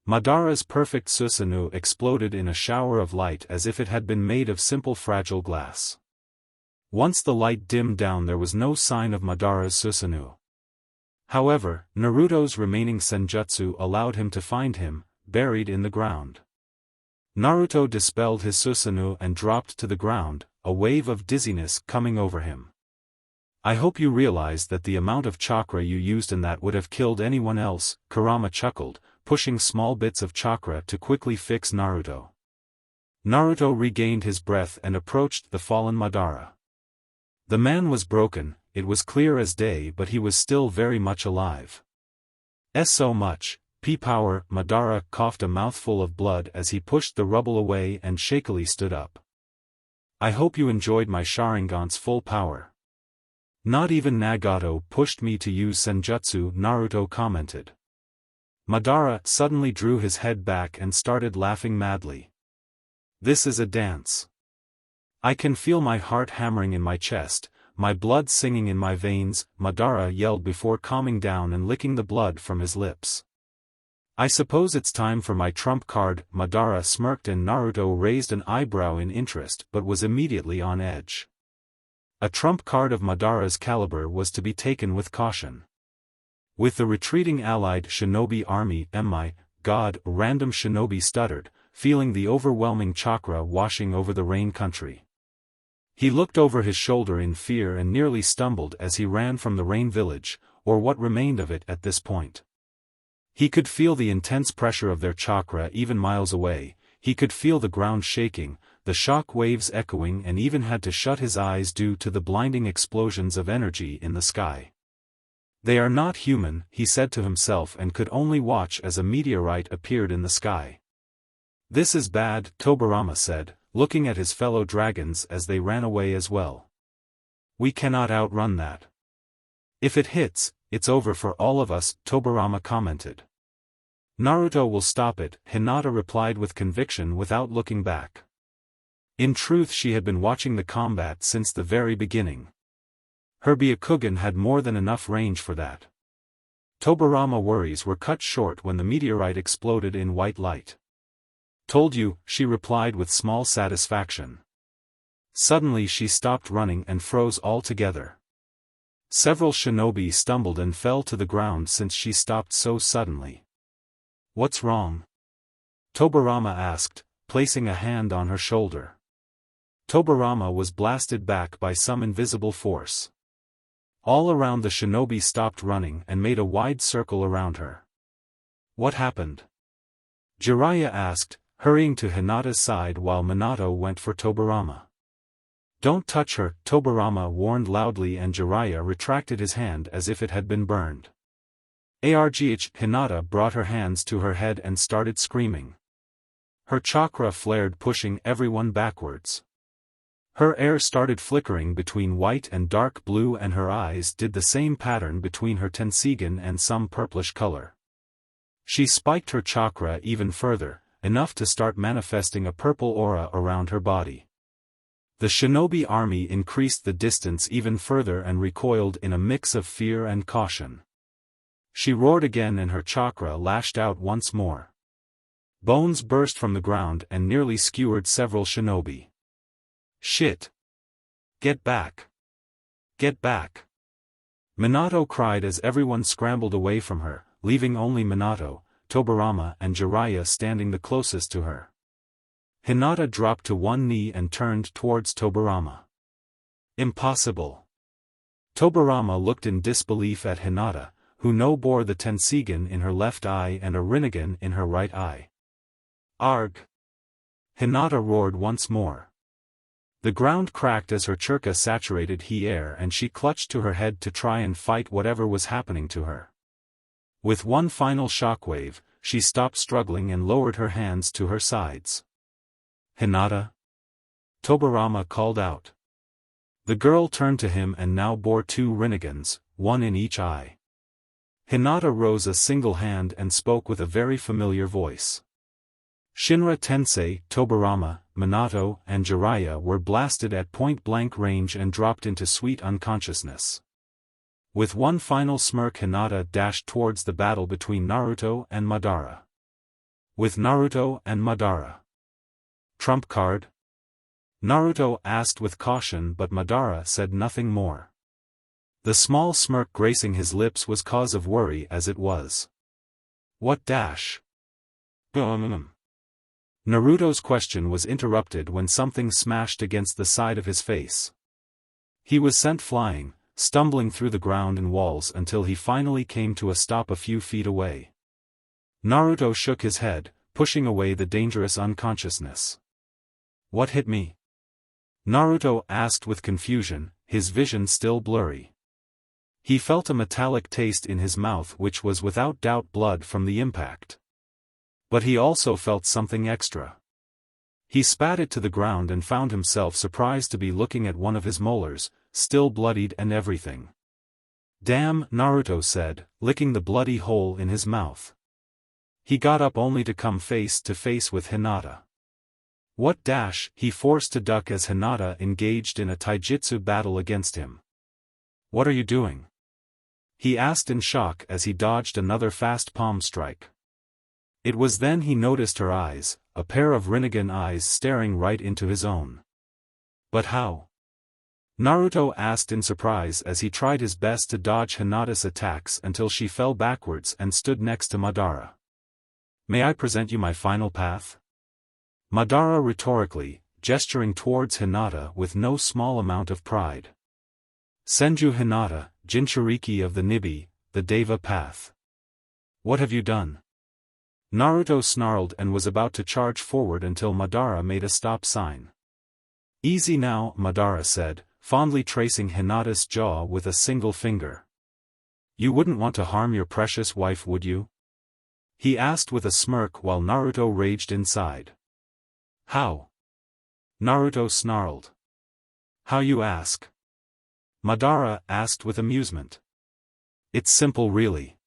Madara's perfect Susanoo exploded in a shower of light as if it had been made of simple fragile glass. Once the light dimmed down, there was no sign of Madara's Susanoo. However, Naruto's remaining senjutsu allowed him to find him, buried in the ground. Naruto dispelled his Susanoo and dropped to the ground, a wave of dizziness coming over him. "I hope you realize that the amount of chakra you used in that would have killed anyone else," Kurama chuckled, pushing small bits of chakra to quickly fix Naruto. Naruto regained his breath and approached the fallen Madara. The man was broken, it was clear as day, but he was still very much alive. So much, P-power, Madara coughed a mouthful of blood as he pushed the rubble away and shakily stood up. "I hope you enjoyed my Sharingan's full power. Not even Nagato pushed me to use senjutsu, Naruto commented. Madara suddenly drew his head back and started laughing madly. This is a dance. I can feel my heart hammering in my chest, my blood singing in my veins, Madara yelled before calming down and licking the blood from his lips. I suppose it's time for my trump card, Madara smirked and Naruto raised an eyebrow in interest but was immediately on edge. A trump card of Madara's caliber was to be taken with caution. With the retreating allied shinobi army, my god, random shinobi stuttered, feeling the overwhelming chakra washing over the rain country. He looked over his shoulder in fear and nearly stumbled as he ran from the rain village, or what remained of it at this point. He could feel the intense pressure of their chakra even miles away, he could feel the ground shaking, the shock waves echoing and even had to shut his eyes due to the blinding explosions of energy in the sky. They are not human, he said to himself and could only watch as a meteorite appeared in the sky. This is bad, Tobirama said, looking at his fellow dragons as they ran away as well. We cannot outrun that. If it hits, it's over for all of us, Tobirama commented. Naruto will stop it, Hinata replied with conviction without looking back. In truth, she had been watching the combat since the very beginning. Her Byakugan had more than enough range for that. Tobirama's worries were cut short when the meteorite exploded in white light. Told you, she replied with small satisfaction. Suddenly she stopped running and froze altogether. Several shinobi stumbled and fell to the ground since she stopped so suddenly. What's wrong? Tobirama asked, placing a hand on her shoulder. Tobirama was blasted back by some invisible force. All around the shinobi stopped running and made a wide circle around her. What happened? Jiraiya asked, hurrying to Hinata's side while Minato went for Tobirama. Don't touch her, Tobirama warned loudly and Jiraiya retracted his hand as if it had been burned. Argh, Hinata brought her hands to her head and started screaming. Her chakra flared, pushing everyone backwards. Her hair started flickering between white and dark blue and her eyes did the same pattern between her tensigen and some purplish color. She spiked her chakra even further, enough to start manifesting a purple aura around her body. The shinobi army increased the distance even further and recoiled in a mix of fear and caution. She roared again and her chakra lashed out once more. Bones burst from the ground and nearly skewered several shinobi. Shit! Get back! Get back! Minato cried as everyone scrambled away from her, leaving only Minato, Tobirama and Jiraiya standing the closest to her. Hinata dropped to one knee and turned towards Tobirama. Impossible! Tobirama looked in disbelief at Hinata, who now bore the tensigen in her left eye and a rinnegan in her right eye. Arg! Hinata roared once more. The ground cracked as her chakra saturated the air and she clutched to her head to try and fight whatever was happening to her. With one final shockwave, she stopped struggling and lowered her hands to her sides. Hinata? Tobirama called out. The girl turned to him and now bore two rinnegans, one in each eye. Hinata rose a single hand and spoke with a very familiar voice. Shinra Tensei, Tobirama, Minato, and Jiraiya were blasted at point-blank range and dropped into sweet unconsciousness. With one final smirk, Hinata dashed towards the battle between Naruto and Madara. With Naruto and Madara. Trump card? Naruto asked with caution, but Madara said nothing more. The small smirk gracing his lips was cause of worry as it was. What dash? Naruto's question was interrupted when something smashed against the side of his face. He was sent flying, stumbling through the ground and walls until he finally came to a stop a few feet away. Naruto shook his head, pushing away the dangerous unconsciousness. What hit me? Naruto asked with confusion, his vision still blurry. He felt a metallic taste in his mouth which was without doubt blood from the impact. But he also felt something extra. He spat it to the ground and found himself surprised to be looking at one of his molars, still bloodied and everything. "Damn," Naruto said, licking the bloody hole in his mouth. He got up only to come face to face with Hinata. What dash, he forced to duck as Hinata engaged in a taijutsu battle against him. "What are you doing?" he asked in shock as he dodged another fast palm strike. It was then he noticed her eyes, a pair of Rinnegan eyes staring right into his own. "But how?" Naruto asked in surprise as he tried his best to dodge Hinata's attacks until she fell backwards and stood next to Madara. "May I present you my final path?" Madara rhetorically, gesturing towards Hinata with no small amount of pride. "Senju Hinata, Jinchuriki of the Nibi, the Deva path. What have you done?" Naruto snarled and was about to charge forward until Madara made a stop sign. "Easy now," Madara said, fondly tracing Hinata's jaw with a single finger. "You wouldn't want to harm your precious wife, would you?" he asked with a smirk while Naruto raged inside. "How?" Naruto snarled. "How you ask?" Madara asked with amusement. "It's simple really.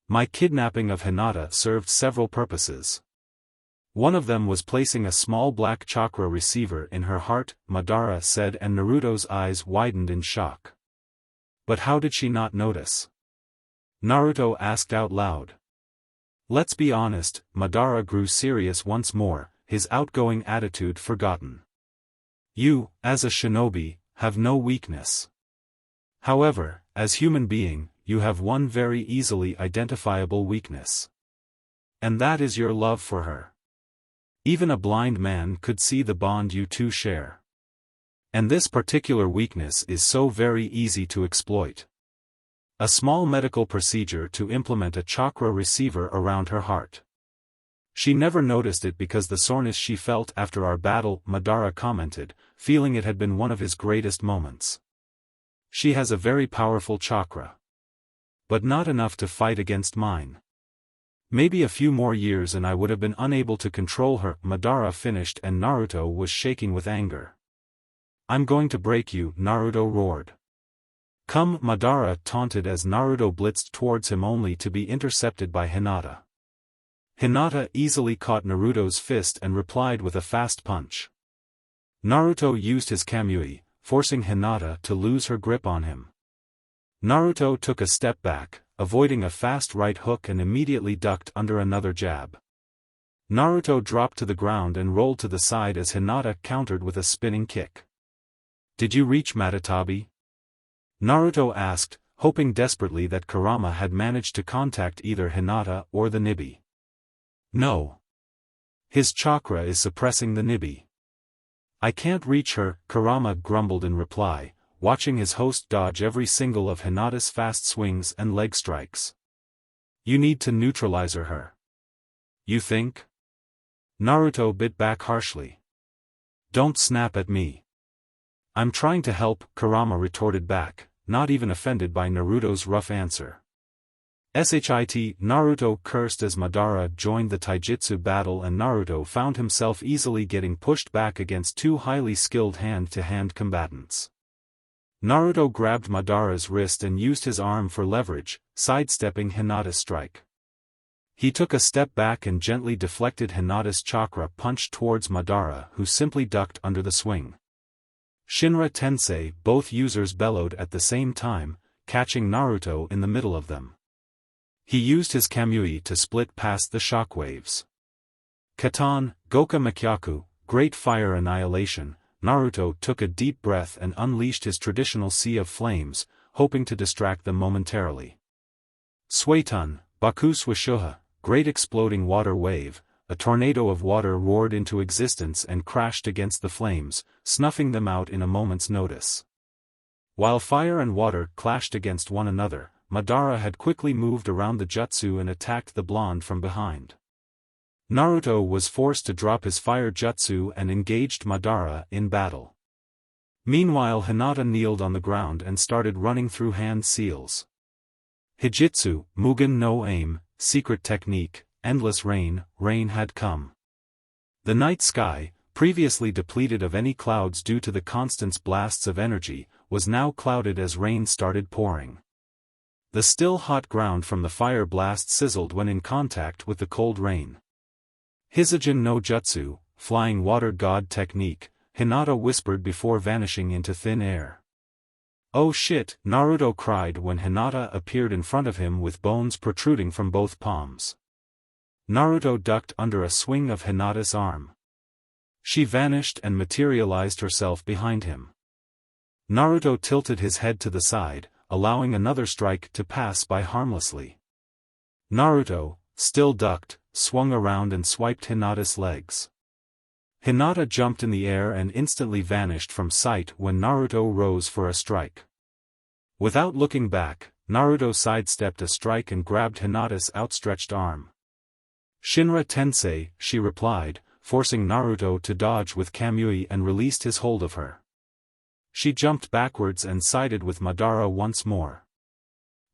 My kidnapping of Hinata served several purposes. One of them was placing a small black chakra receiver in her heart," Madara said, and Naruto's eyes widened in shock. "But how did she not notice?" Naruto asked out loud. "Let's be honest," Madara grew serious once more, his outgoing attitude forgotten. "You, as a shinobi, have no weakness. However, as human being, you have one very easily identifiable weakness. And that is your love for her. Even a blind man could see the bond you two share. And this particular weakness is so very easy to exploit. A small medical procedure to implement a chakra receiver around her heart. She never noticed it because the soreness she felt after our battle," Madara commented, feeling it had been one of his greatest moments. "She has a very powerful chakra. But not enough to fight against mine. Maybe a few more years and I would have been unable to control her," Madara finished, and Naruto was shaking with anger. "I'm going to break you," Naruto roared. "Come," Madara taunted as Naruto blitzed towards him only to be intercepted by Hinata. Hinata easily caught Naruto's fist and replied with a fast punch. Naruto used his Kamui, forcing Hinata to lose her grip on him. Naruto took a step back, avoiding a fast right hook and immediately ducked under another jab. Naruto dropped to the ground and rolled to the side as Hinata countered with a spinning kick. "Did you reach Matatabi?" Naruto asked, hoping desperately that Kurama had managed to contact either Hinata or the Nibi. "No. His chakra is suppressing the Nibi." "I can't reach her," Kurama grumbled in reply, watching his host dodge every single of Hinata's fast swings and leg strikes. "You need to neutralize her." "You think?" Naruto bit back harshly. "Don't snap at me." "I'm trying to help," Kurama retorted back, not even offended by Naruto's rough answer. "Shit," Naruto cursed as Madara joined the taijutsu battle, and Naruto found himself easily getting pushed back against two highly skilled hand-to-hand combatants. Naruto grabbed Madara's wrist and used his arm for leverage, sidestepping Hinata's strike. He took a step back and gently deflected Hinata's chakra punch towards Madara, who simply ducked under the swing. Shinra Tensei, both users bellowed at the same time, catching Naruto in the middle of them. He used his Kamui to split past the shockwaves. Katan, Goka Makyaku, Great Fire Annihilation. Naruto took a deep breath and unleashed his traditional Sea of Flames, hoping to distract them momentarily. Suetun, Baku Swishuha, Great Exploding Water Wave. A tornado of water roared into existence and crashed against the flames, snuffing them out in a moment's notice. While fire and water clashed against one another, Madara had quickly moved around the jutsu and attacked the blonde from behind. Naruto was forced to drop his fire jutsu and engaged Madara in battle. Meanwhile, Hinata kneeled on the ground and started running through hand seals. Hijitsu, Mugen no Aim, Secret Technique, Endless Rain, rain had come. The night sky, previously depleted of any clouds due to the constant blasts of energy, was now clouded as rain started pouring. The still hot ground from the fire blast sizzled when in contact with the cold rain. Hisujin no Jutsu, flying water god technique, Hinata whispered before vanishing into thin air. "Oh shit," Naruto cried when Hinata appeared in front of him with bones protruding from both palms. Naruto ducked under a swing of Hinata's arm. She vanished and materialized herself behind him. Naruto tilted his head to the side, allowing another strike to pass by harmlessly. Naruto, still ducked, swung around and swiped Hinata's legs. Hinata jumped in the air and instantly vanished from sight when Naruto rose for a strike. Without looking back, Naruto sidestepped a strike and grabbed Hinata's outstretched arm. "Shinra Tensei," she replied, forcing Naruto to dodge with Kamui and released his hold of her. She jumped backwards and sided with Madara once more.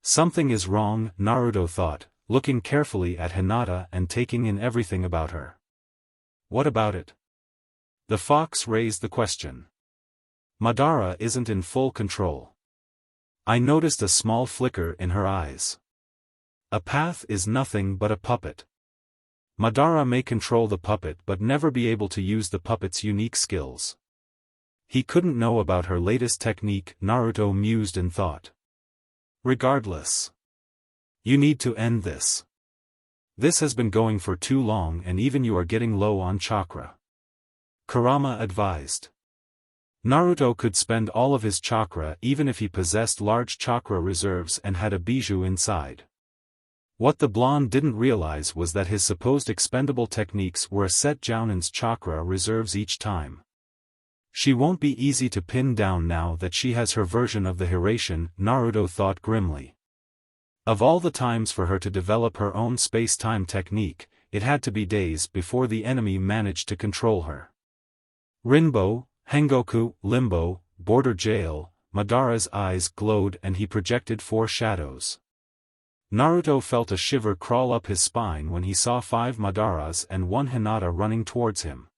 Something is wrong, Naruto thought, looking carefully at Hinata and taking in everything about her. What about it? The fox raised the question. Madara isn't in full control. I noticed a small flicker in her eyes. A path is nothing but a puppet. Madara may control the puppet but never be able to use the puppet's unique skills. He couldn't know about her latest technique, Naruto mused and thought. Regardless. You need to end this. This has been going for too long and even you are getting low on chakra. Kurama advised. Naruto could spend all of his chakra even if he possessed large chakra reserves and had a bijou inside. What the blonde didn't realize was that his supposed expendable techniques were a set Jounin's chakra reserves each time. She won't be easy to pin down now that she has her version of the Hiraishin, Naruto thought grimly. Of all the times for her to develop her own space-time technique, it had to be days before the enemy managed to control her. Rinbo, Hengoku, Limbo, Border Jail, Madara's eyes glowed and he projected 4 shadows. Naruto felt a shiver crawl up his spine when he saw 5 Madaras and 1 Hinata running towards him.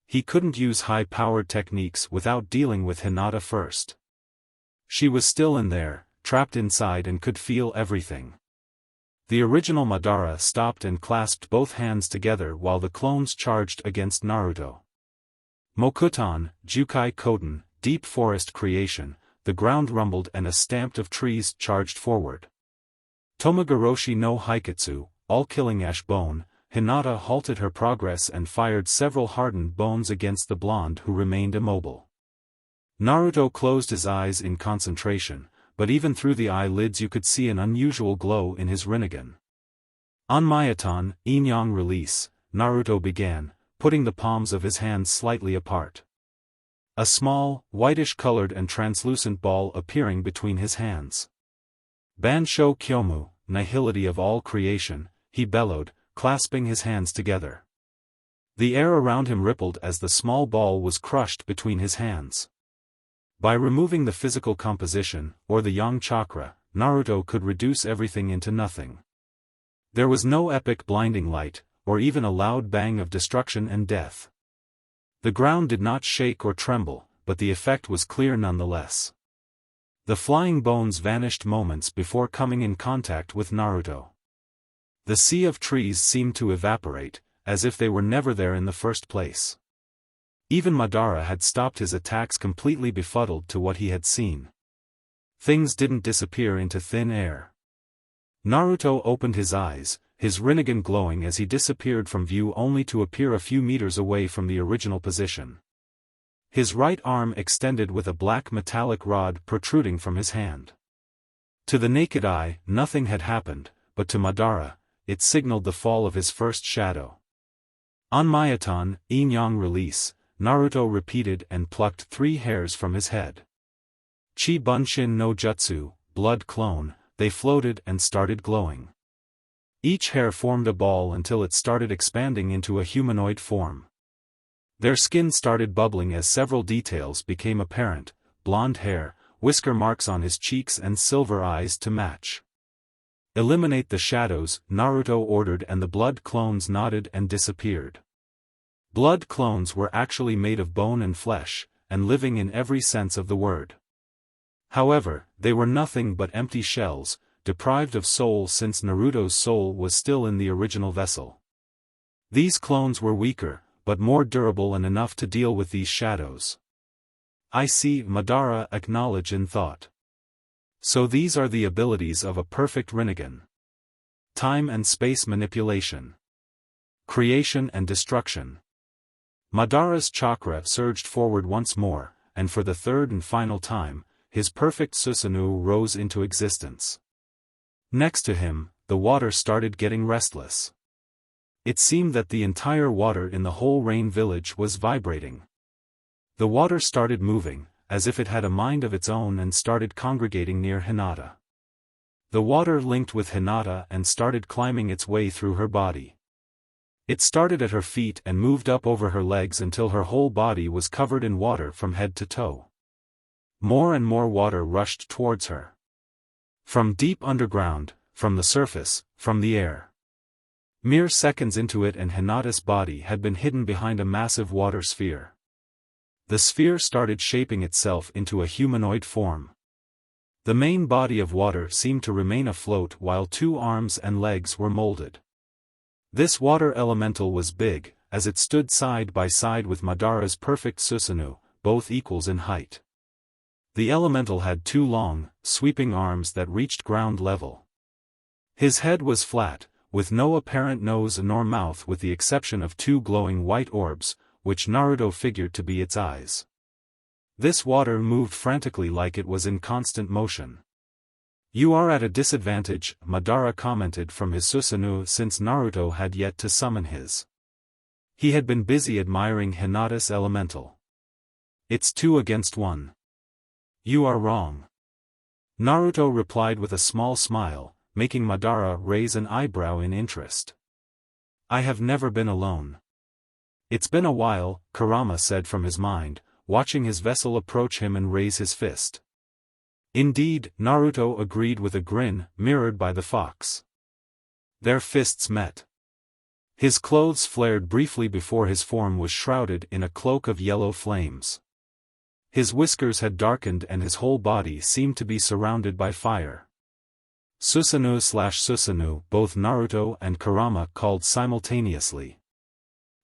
He couldn't use high-powered techniques without dealing with Hinata first. She was still in there, trapped inside and could feel everything. The original Madara stopped and clasped both hands together while the clones charged against Naruto. Mokuton, Jukai Koten, deep forest creation, the ground rumbled and a stamp of trees charged forward. Tomagoroshi no Haiketsu, all-killing ash bone, Hinata halted her progress and fired several hardened bones against the blonde who remained immobile. Naruto closed his eyes in concentration, but even through the eyelids you could see an unusual glow in his Rinnegan. On Myaton, Inyang release, Naruto began, putting the palms of his hands slightly apart. A small, whitish-colored and translucent ball appearing between his hands. Bansho Kyomu, nihility of all creation, he bellowed, clasping his hands together. The air around him rippled as the small ball was crushed between his hands. By removing the physical composition, or the yang chakra, Naruto could reduce everything into nothing. There was no epic blinding light, or even a loud bang of destruction and death. The ground did not shake or tremble, but the effect was clear nonetheless. The flying bones vanished moments before coming in contact with Naruto. The sea of trees seemed to evaporate, as if they were never there in the first place. Even Madara had stopped his attacks completely befuddled to what he had seen. Things didn't disappear into thin air. Naruto opened his eyes, his Rinnegan glowing as he disappeared from view only to appear a few meters away from the original position. His right arm extended with a black metallic rod protruding from his hand. To the naked eye, nothing had happened, but to Madara, it signaled the fall of his first shadow. On Myaton, Inyang release, Naruto repeated and plucked 3 hairs from his head. Chi Bunshin no Jutsu, blood clone, they floated and started glowing. Each hair formed a ball until it started expanding into a humanoid form. Their skin started bubbling as several details became apparent, blonde hair, whisker marks on his cheeks and silver eyes to match. Eliminate the shadows, Naruto ordered and the blood clones nodded and disappeared. Blood clones were actually made of bone and flesh, and living in every sense of the word. However, they were nothing but empty shells, deprived of soul since Naruto's soul was still in the original vessel. These clones were weaker, but more durable and enough to deal with these shadows. I see, Madara acknowledged in thought. So these are the abilities of a perfect Rinnegan. Time and space manipulation. Creation and destruction. Madara's chakra surged forward once more, and for the third and final time, his perfect Susanoo rose into existence. Next to him, the water started getting restless. It seemed that the entire water in the whole rain village was vibrating. The water started moving, as if it had a mind of its own, and started congregating near Hinata. The water linked with Hinata and started climbing its way through her body. It started at her feet and moved up over her legs until her whole body was covered in water from head to toe. More and more water rushed towards her. From deep underground, from the surface, from the air. Mere seconds into it and Hinata's body had been hidden behind a massive water sphere. The sphere started shaping itself into a humanoid form. The main body of water seemed to remain afloat while two arms and legs were molded. This water elemental was big, as it stood side by side with Madara's perfect Susanoo, both equals in height. The elemental had two long, sweeping arms that reached ground level. His head was flat, with no apparent nose nor mouth with the exception of two glowing white orbs, which Naruto figured to be its eyes. This water moved frantically like it was in constant motion. "You are at a disadvantage," Madara commented from his Susanoo since Naruto had yet to summon his. He had been busy admiring Hinata's elemental. "It's 2 against 1. You are wrong." Naruto replied with a small smile, making Madara raise an eyebrow in interest. "I have never been alone." "It's been a while," Kurama said from his mind, watching his vessel approach him and raise his fist. "Indeed," Naruto agreed with a grin, mirrored by the fox. Their fists met. His clothes flared briefly before his form was shrouded in a cloak of yellow flames. His whiskers had darkened and his whole body seemed to be surrounded by fire. Susanoo/Susanoo, both Naruto and Kurama called simultaneously.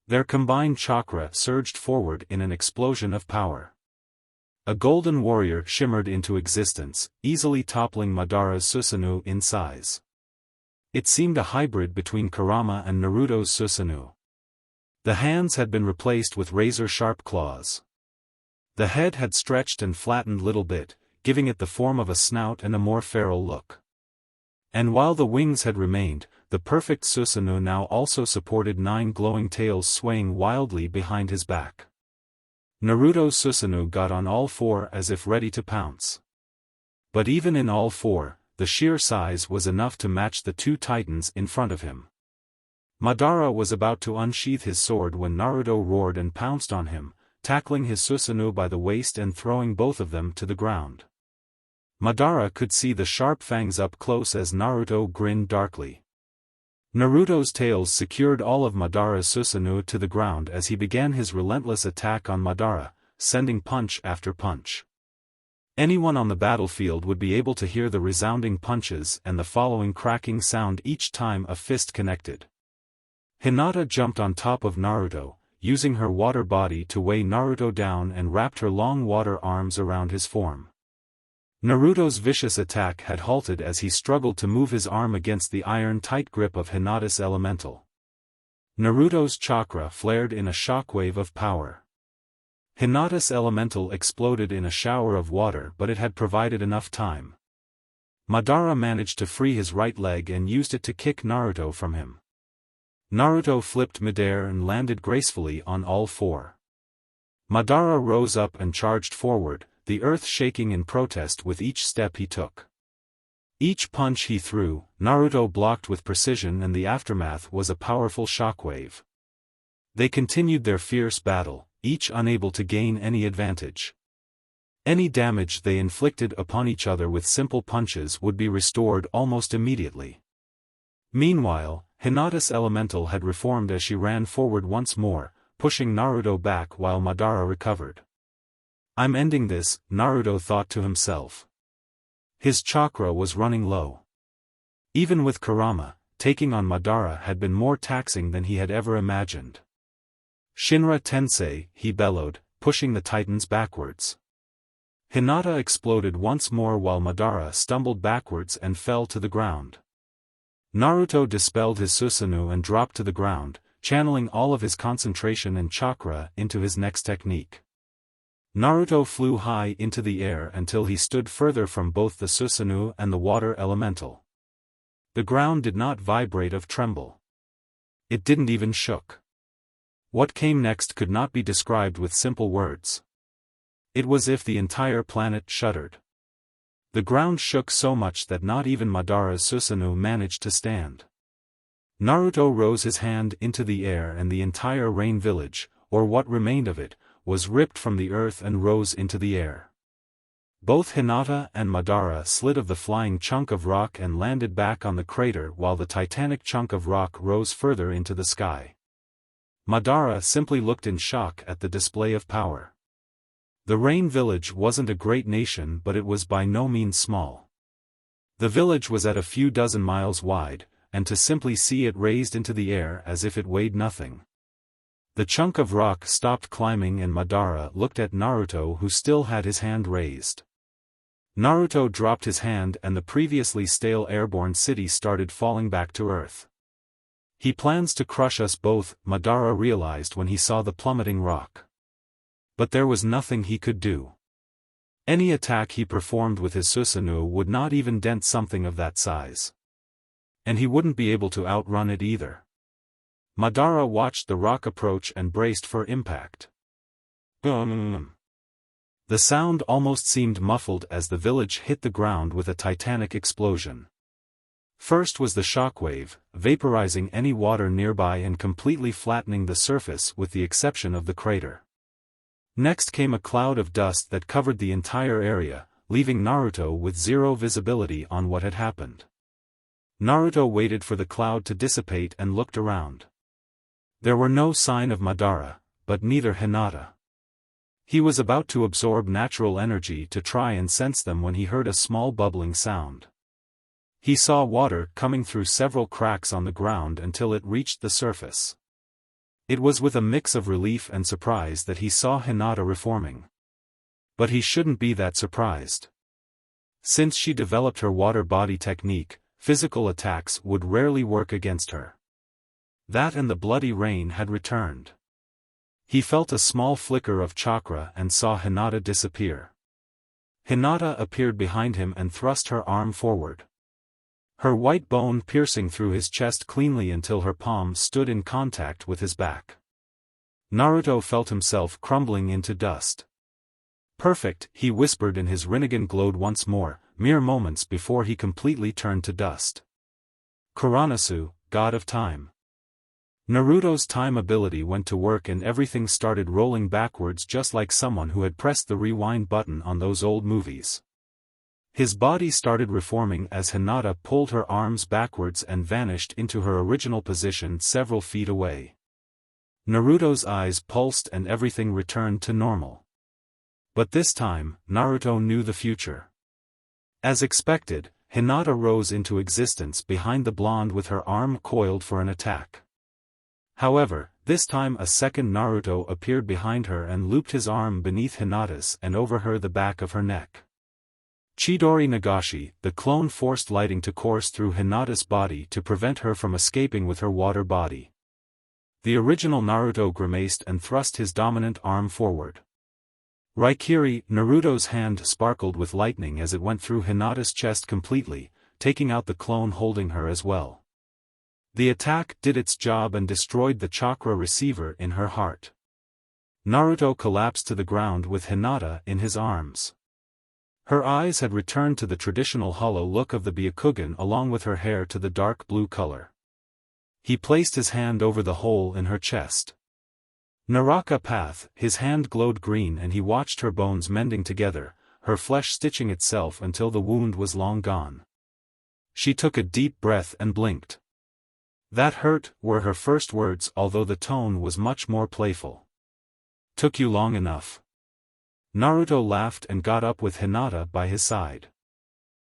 Their combined chakra surged forward in an explosion of power. A golden warrior shimmered into existence, easily toppling Madara's Susanoo in size. It seemed a hybrid between Kurama and Naruto's Susanoo. The hands had been replaced with razor-sharp claws. The head had stretched and flattened little bit, giving it the form of a snout and a more feral look. And while the wings had remained, the perfect Susanoo now also supported 9 glowing tails swaying wildly behind his back. Naruto's Susanoo got on all 4 as if ready to pounce. But even in all 4, the sheer size was enough to match the 2 titans in front of him. Madara was about to unsheath his sword when Naruto roared and pounced on him, tackling his Susanoo by the waist and throwing both of them to the ground. Madara could see the sharp fangs up close as Naruto grinned darkly. Naruto's tails secured all of Madara's Susanoo to the ground as he began his relentless attack on Madara, sending punch after punch. Anyone on the battlefield would be able to hear the resounding punches and the following cracking sound each time a fist connected. Hinata jumped on top of Naruto, using her water body to weigh Naruto down and wrapped her long water arms around his form. Naruto's vicious attack had halted as he struggled to move his arm against the iron-tight grip of Hinata's elemental. Naruto's chakra flared in a shockwave of power. Hinata's elemental exploded in a shower of water, but it had provided enough time. Madara managed to free his right leg and used it to kick Naruto from him. Naruto flipped midair and landed gracefully on all 4. Madara rose up and charged forward, the earth shaking in protest with each step he took. Each punch he threw, Naruto blocked with precision, and the aftermath was a powerful shockwave. They continued their fierce battle, each unable to gain any advantage. Any damage they inflicted upon each other with simple punches would be restored almost immediately. Meanwhile, Hinata's elemental had reformed as she ran forward once more, pushing Naruto back while Madara recovered. "I'm ending this," Naruto thought to himself. His chakra was running low. Even with Kurama, taking on Madara had been more taxing than he had ever imagined. "Shinra Tensei," he bellowed, pushing the titans backwards. Hinata exploded once more while Madara stumbled backwards and fell to the ground. Naruto dispelled his Susanoo and dropped to the ground, channeling all of his concentration and chakra into his next technique. Naruto flew high into the air until he stood further from both the Susanoo and the water elemental. The ground did not vibrate or tremble. It didn't even shook. What came next could not be described with simple words. It was as if the entire planet shuddered. The ground shook so much that not even Madara's Susanoo managed to stand. Naruto rose his hand into the air and the entire rain village, or what remained of it, was ripped from the earth and rose into the air. Both Hinata and Madara slid of the flying chunk of rock and landed back on the crater while the titanic chunk of rock rose further into the sky. Madara simply looked in shock at the display of power. The Rain Village wasn't a great nation, but it was by no means small. The village was at a few dozen miles wide, and to simply see it raised into the air as if it weighed nothing. The chunk of rock stopped climbing and Madara looked at Naruto, who still had his hand raised. Naruto dropped his hand and the previously stale airborne city started falling back to earth. "He plans to crush us both," Madara realized when he saw the plummeting rock. But there was nothing he could do. Any attack he performed with his Susanoo would not even dent something of that size. And he wouldn't be able to outrun it either. Madara watched the rock approach and braced for impact. The sound almost seemed muffled as the village hit the ground with a titanic explosion. First was the shockwave, vaporizing any water nearby and completely flattening the surface with the exception of the crater. Next came a cloud of dust that covered the entire area, leaving Naruto with zero visibility on what had happened. Naruto waited for the cloud to dissipate and looked around. There were no sign of Madara, but neither Hinata. He was about to absorb natural energy to try and sense them when he heard a small bubbling sound. He saw water coming through several cracks on the ground until it reached the surface. It was with a mix of relief and surprise that he saw Hinata reforming. But he shouldn't be that surprised. Since she developed her water body technique, physical attacks would rarely work against her. That and the bloody rain had returned. He felt a small flicker of chakra and saw Hinata disappear. Hinata appeared behind him and thrust her arm forward. Her white bone piercing through his chest cleanly until her palm stood in contact with his back. Naruto felt himself crumbling into dust. "Perfect," he whispered, and his Rinnegan glowed once more, mere moments before he completely turned to dust. Kuranasu, God of Time. Naruto's time ability went to work and everything started rolling backwards just like someone who had pressed the rewind button on those old movies. His body started reforming as Hinata pulled her arms backwards and vanished into her original position several feet away. Naruto's eyes pulsed and everything returned to normal. But this time, Naruto knew the future. As expected, Hinata rose into existence behind the blonde with her arm coiled for an attack. However, this time a second Naruto appeared behind her and looped his arm beneath Hinata's and over the back of her neck. Chidori Nagashi, the clone, forced lighting to course through Hinata's body to prevent her from escaping with her water body. The original Naruto grimaced and thrust his dominant arm forward. Raikiri, Naruto's hand sparkled with lightning as it went through Hinata's chest completely, taking out the clone holding her as well. The attack did its job and destroyed the chakra receiver in her heart. Naruto collapsed to the ground with Hinata in his arms. Her eyes had returned to the traditional hollow look of the Byakugan along with her hair to the dark blue color. He placed his hand over the hole in her chest. Naraka Path, his hand glowed green and he watched her bones mending together, her flesh stitching itself until the wound was long gone. She took a deep breath and blinked. That hurt, were her first words, although the tone was much more playful. Took you long enough. Naruto laughed and got up with Hinata by his side.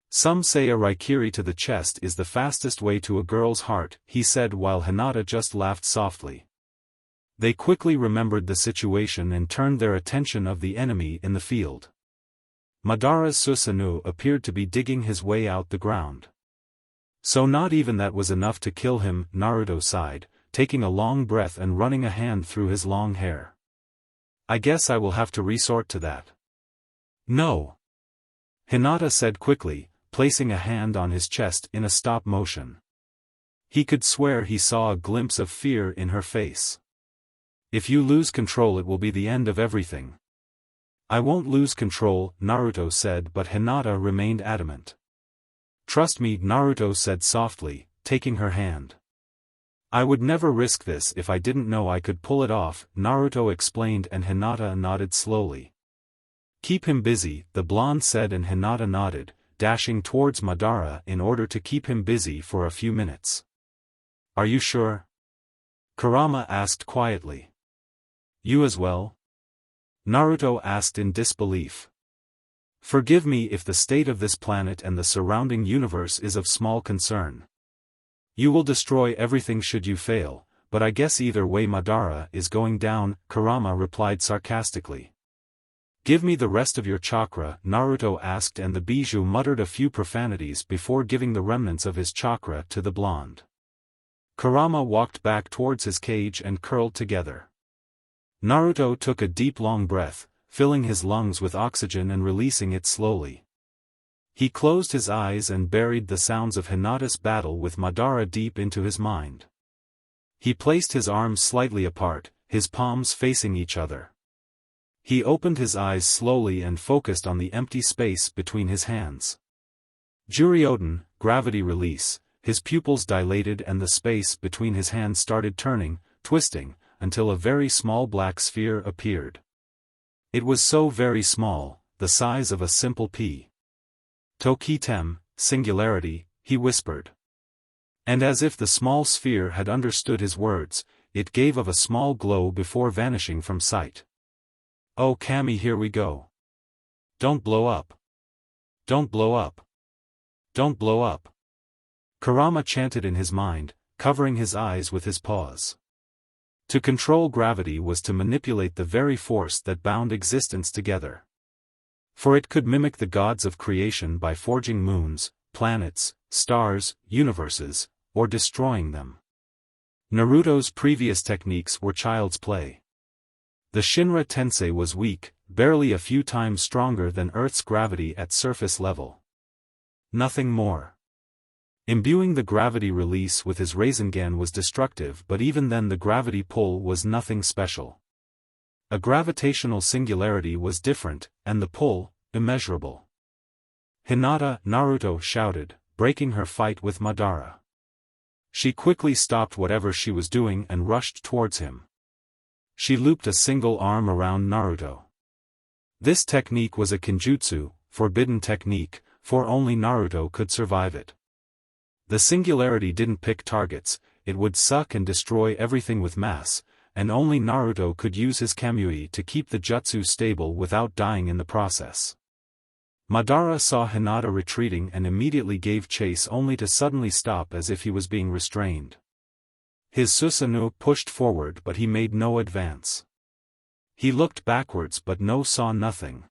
Some say a raikiri to the chest is the fastest way to a girl's heart, he said while Hinata just laughed softly. They quickly remembered the situation and turned their attention of the enemy in the field. Madara's Susanoo appeared to be digging his way out the ground. So not even that was enough to kill him, Naruto sighed, taking a long breath and running a hand through his long hair. I guess I will have to resort to that. No. Hinata said quickly, placing a hand on his chest in a stop motion. He could swear he saw a glimpse of fear in her face. If you lose control it will be the end of everything. I won't lose control, Naruto said, but Hinata remained adamant. Trust me, Naruto said softly, taking her hand. I would never risk this if I didn't know I could pull it off, Naruto explained, and Hinata nodded slowly. Keep him busy, the blonde said, and Hinata nodded, dashing towards Madara in order to keep him busy for a few minutes. Are you sure? Kurama asked quietly. You as well? Naruto asked in disbelief. Forgive me if the state of this planet and the surrounding universe is of small concern. You will destroy everything should you fail, but I guess either way Madara is going down, Kurama replied sarcastically. Give me the rest of your chakra, Naruto asked, and the Bijou muttered a few profanities before giving the remnants of his chakra to the blonde. Kurama walked back towards his cage and curled together. Naruto took a deep long breath, filling his lungs with oxygen and releasing it slowly. He closed his eyes and buried the sounds of Hinata's battle with Madara deep into his mind. He placed his arms slightly apart, his palms facing each other. He opened his eyes slowly and focused on the empty space between his hands. Juryoden, gravity release, his pupils dilated and the space between his hands started turning, twisting, until a very small black sphere appeared. It was so very small, the size of a simple pea. Tokitem, singularity, he whispered. And as if the small sphere had understood his words, it gave of a small glow before vanishing from sight. Oh Kami, here we go. Don't blow up. Don't blow up. Don't blow up. Kurama chanted in his mind, covering his eyes with his paws. To control gravity was to manipulate the very force that bound existence together. For it could mimic the gods of creation by forging moons, planets, stars, universes, or destroying them. Naruto's previous techniques were child's play. The Shinra Tensei was weak, barely a few times stronger than Earth's gravity at surface level. Nothing more. Imbuing the gravity release with his Rasengan was destructive, but even then the gravity pull was nothing special. A gravitational singularity was different, and the pull, immeasurable. Hinata, Naruto shouted, breaking her fight with Madara. She quickly stopped whatever she was doing and rushed towards him. She looped a single arm around Naruto. This technique was a kinjutsu, forbidden technique, for only Naruto could survive it. The singularity didn't pick targets, it would suck and destroy everything with mass, and only Naruto could use his Kamui to keep the jutsu stable without dying in the process. Madara saw Hinata retreating and immediately gave chase, only to suddenly stop as if he was being restrained. His Susanoo pushed forward, but he made no advance. He looked backwards but saw nothing.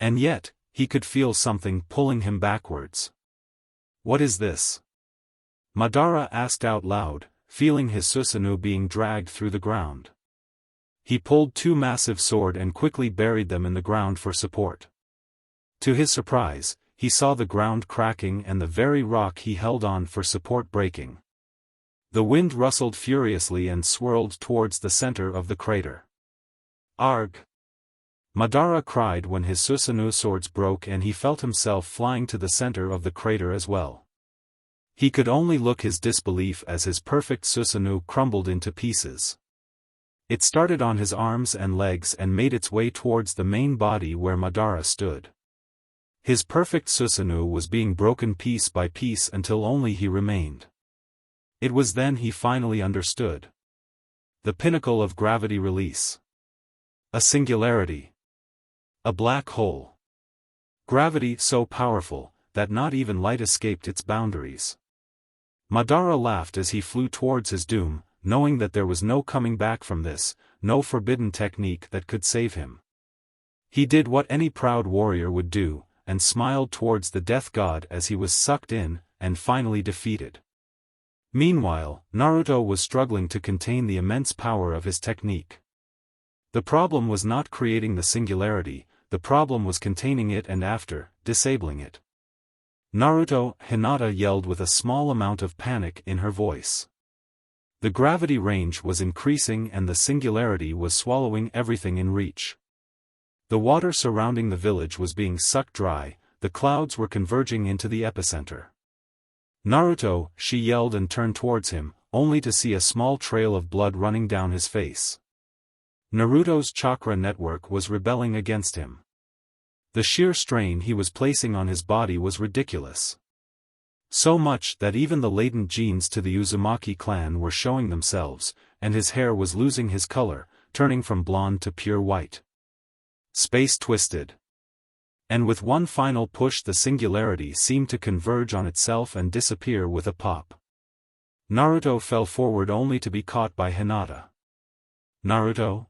And yet, he could feel something pulling him backwards. What is this? Madara asked out loud, feeling his Susanoo being dragged through the ground. He pulled two massive swords and quickly buried them in the ground for support. To his surprise, he saw the ground cracking and the very rock he held on for support breaking. The wind rustled furiously and swirled towards the center of the crater. Arg! Madara cried when his Susanoo swords broke and he felt himself flying to the center of the crater as well. He could only look his disbelief as his perfect Susanoo crumbled into pieces. It started on his arms and legs and made its way towards the main body where Madara stood. His perfect Susanoo was being broken piece by piece until only he remained. It was then he finally understood. The pinnacle of gravity release. A singularity. A black hole. Gravity so powerful, that not even light escaped its boundaries. Madara laughed as he flew towards his doom, knowing that there was no coming back from this, no forbidden technique that could save him. He did what any proud warrior would do, and smiled towards the death god as he was sucked in, and finally defeated. Meanwhile, Naruto was struggling to contain the immense power of his technique. The problem was not creating the singularity, the problem was containing it and after, disabling it. Naruto, Hinata yelled with a small amount of panic in her voice. The gravity range was increasing and the singularity was swallowing everything in reach. The water surrounding the village was being sucked dry, the clouds were converging into the epicenter. Naruto, she yelled and turned towards him, only to see a small trail of blood running down his face. Naruto's chakra network was rebelling against him. The sheer strain he was placing on his body was ridiculous. So much that even the latent genes to the Uzumaki clan were showing themselves, and his hair was losing his color, turning from blonde to pure white. Space twisted. And with one final push the singularity seemed to converge on itself and disappear with a pop. Naruto fell forward only to be caught by Hinata. "Naruto?"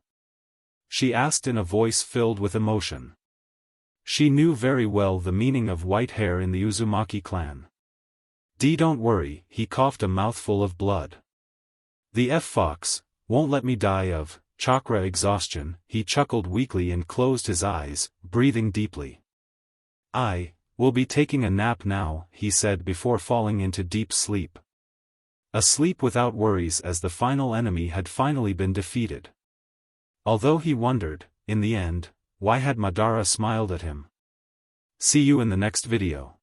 she asked in a voice filled with emotion. She knew very well the meaning of white hair in the Uzumaki clan. Don't worry," he coughed a mouthful of blood. "The F-Fox won't let me die of chakra exhaustion," he chuckled weakly and closed his eyes, breathing deeply. "I will be taking a nap now," he said before falling into deep sleep. A sleep without worries as the final enemy had finally been defeated. Although he wondered, in the end, why had Madara smiled at him. See you in the next video.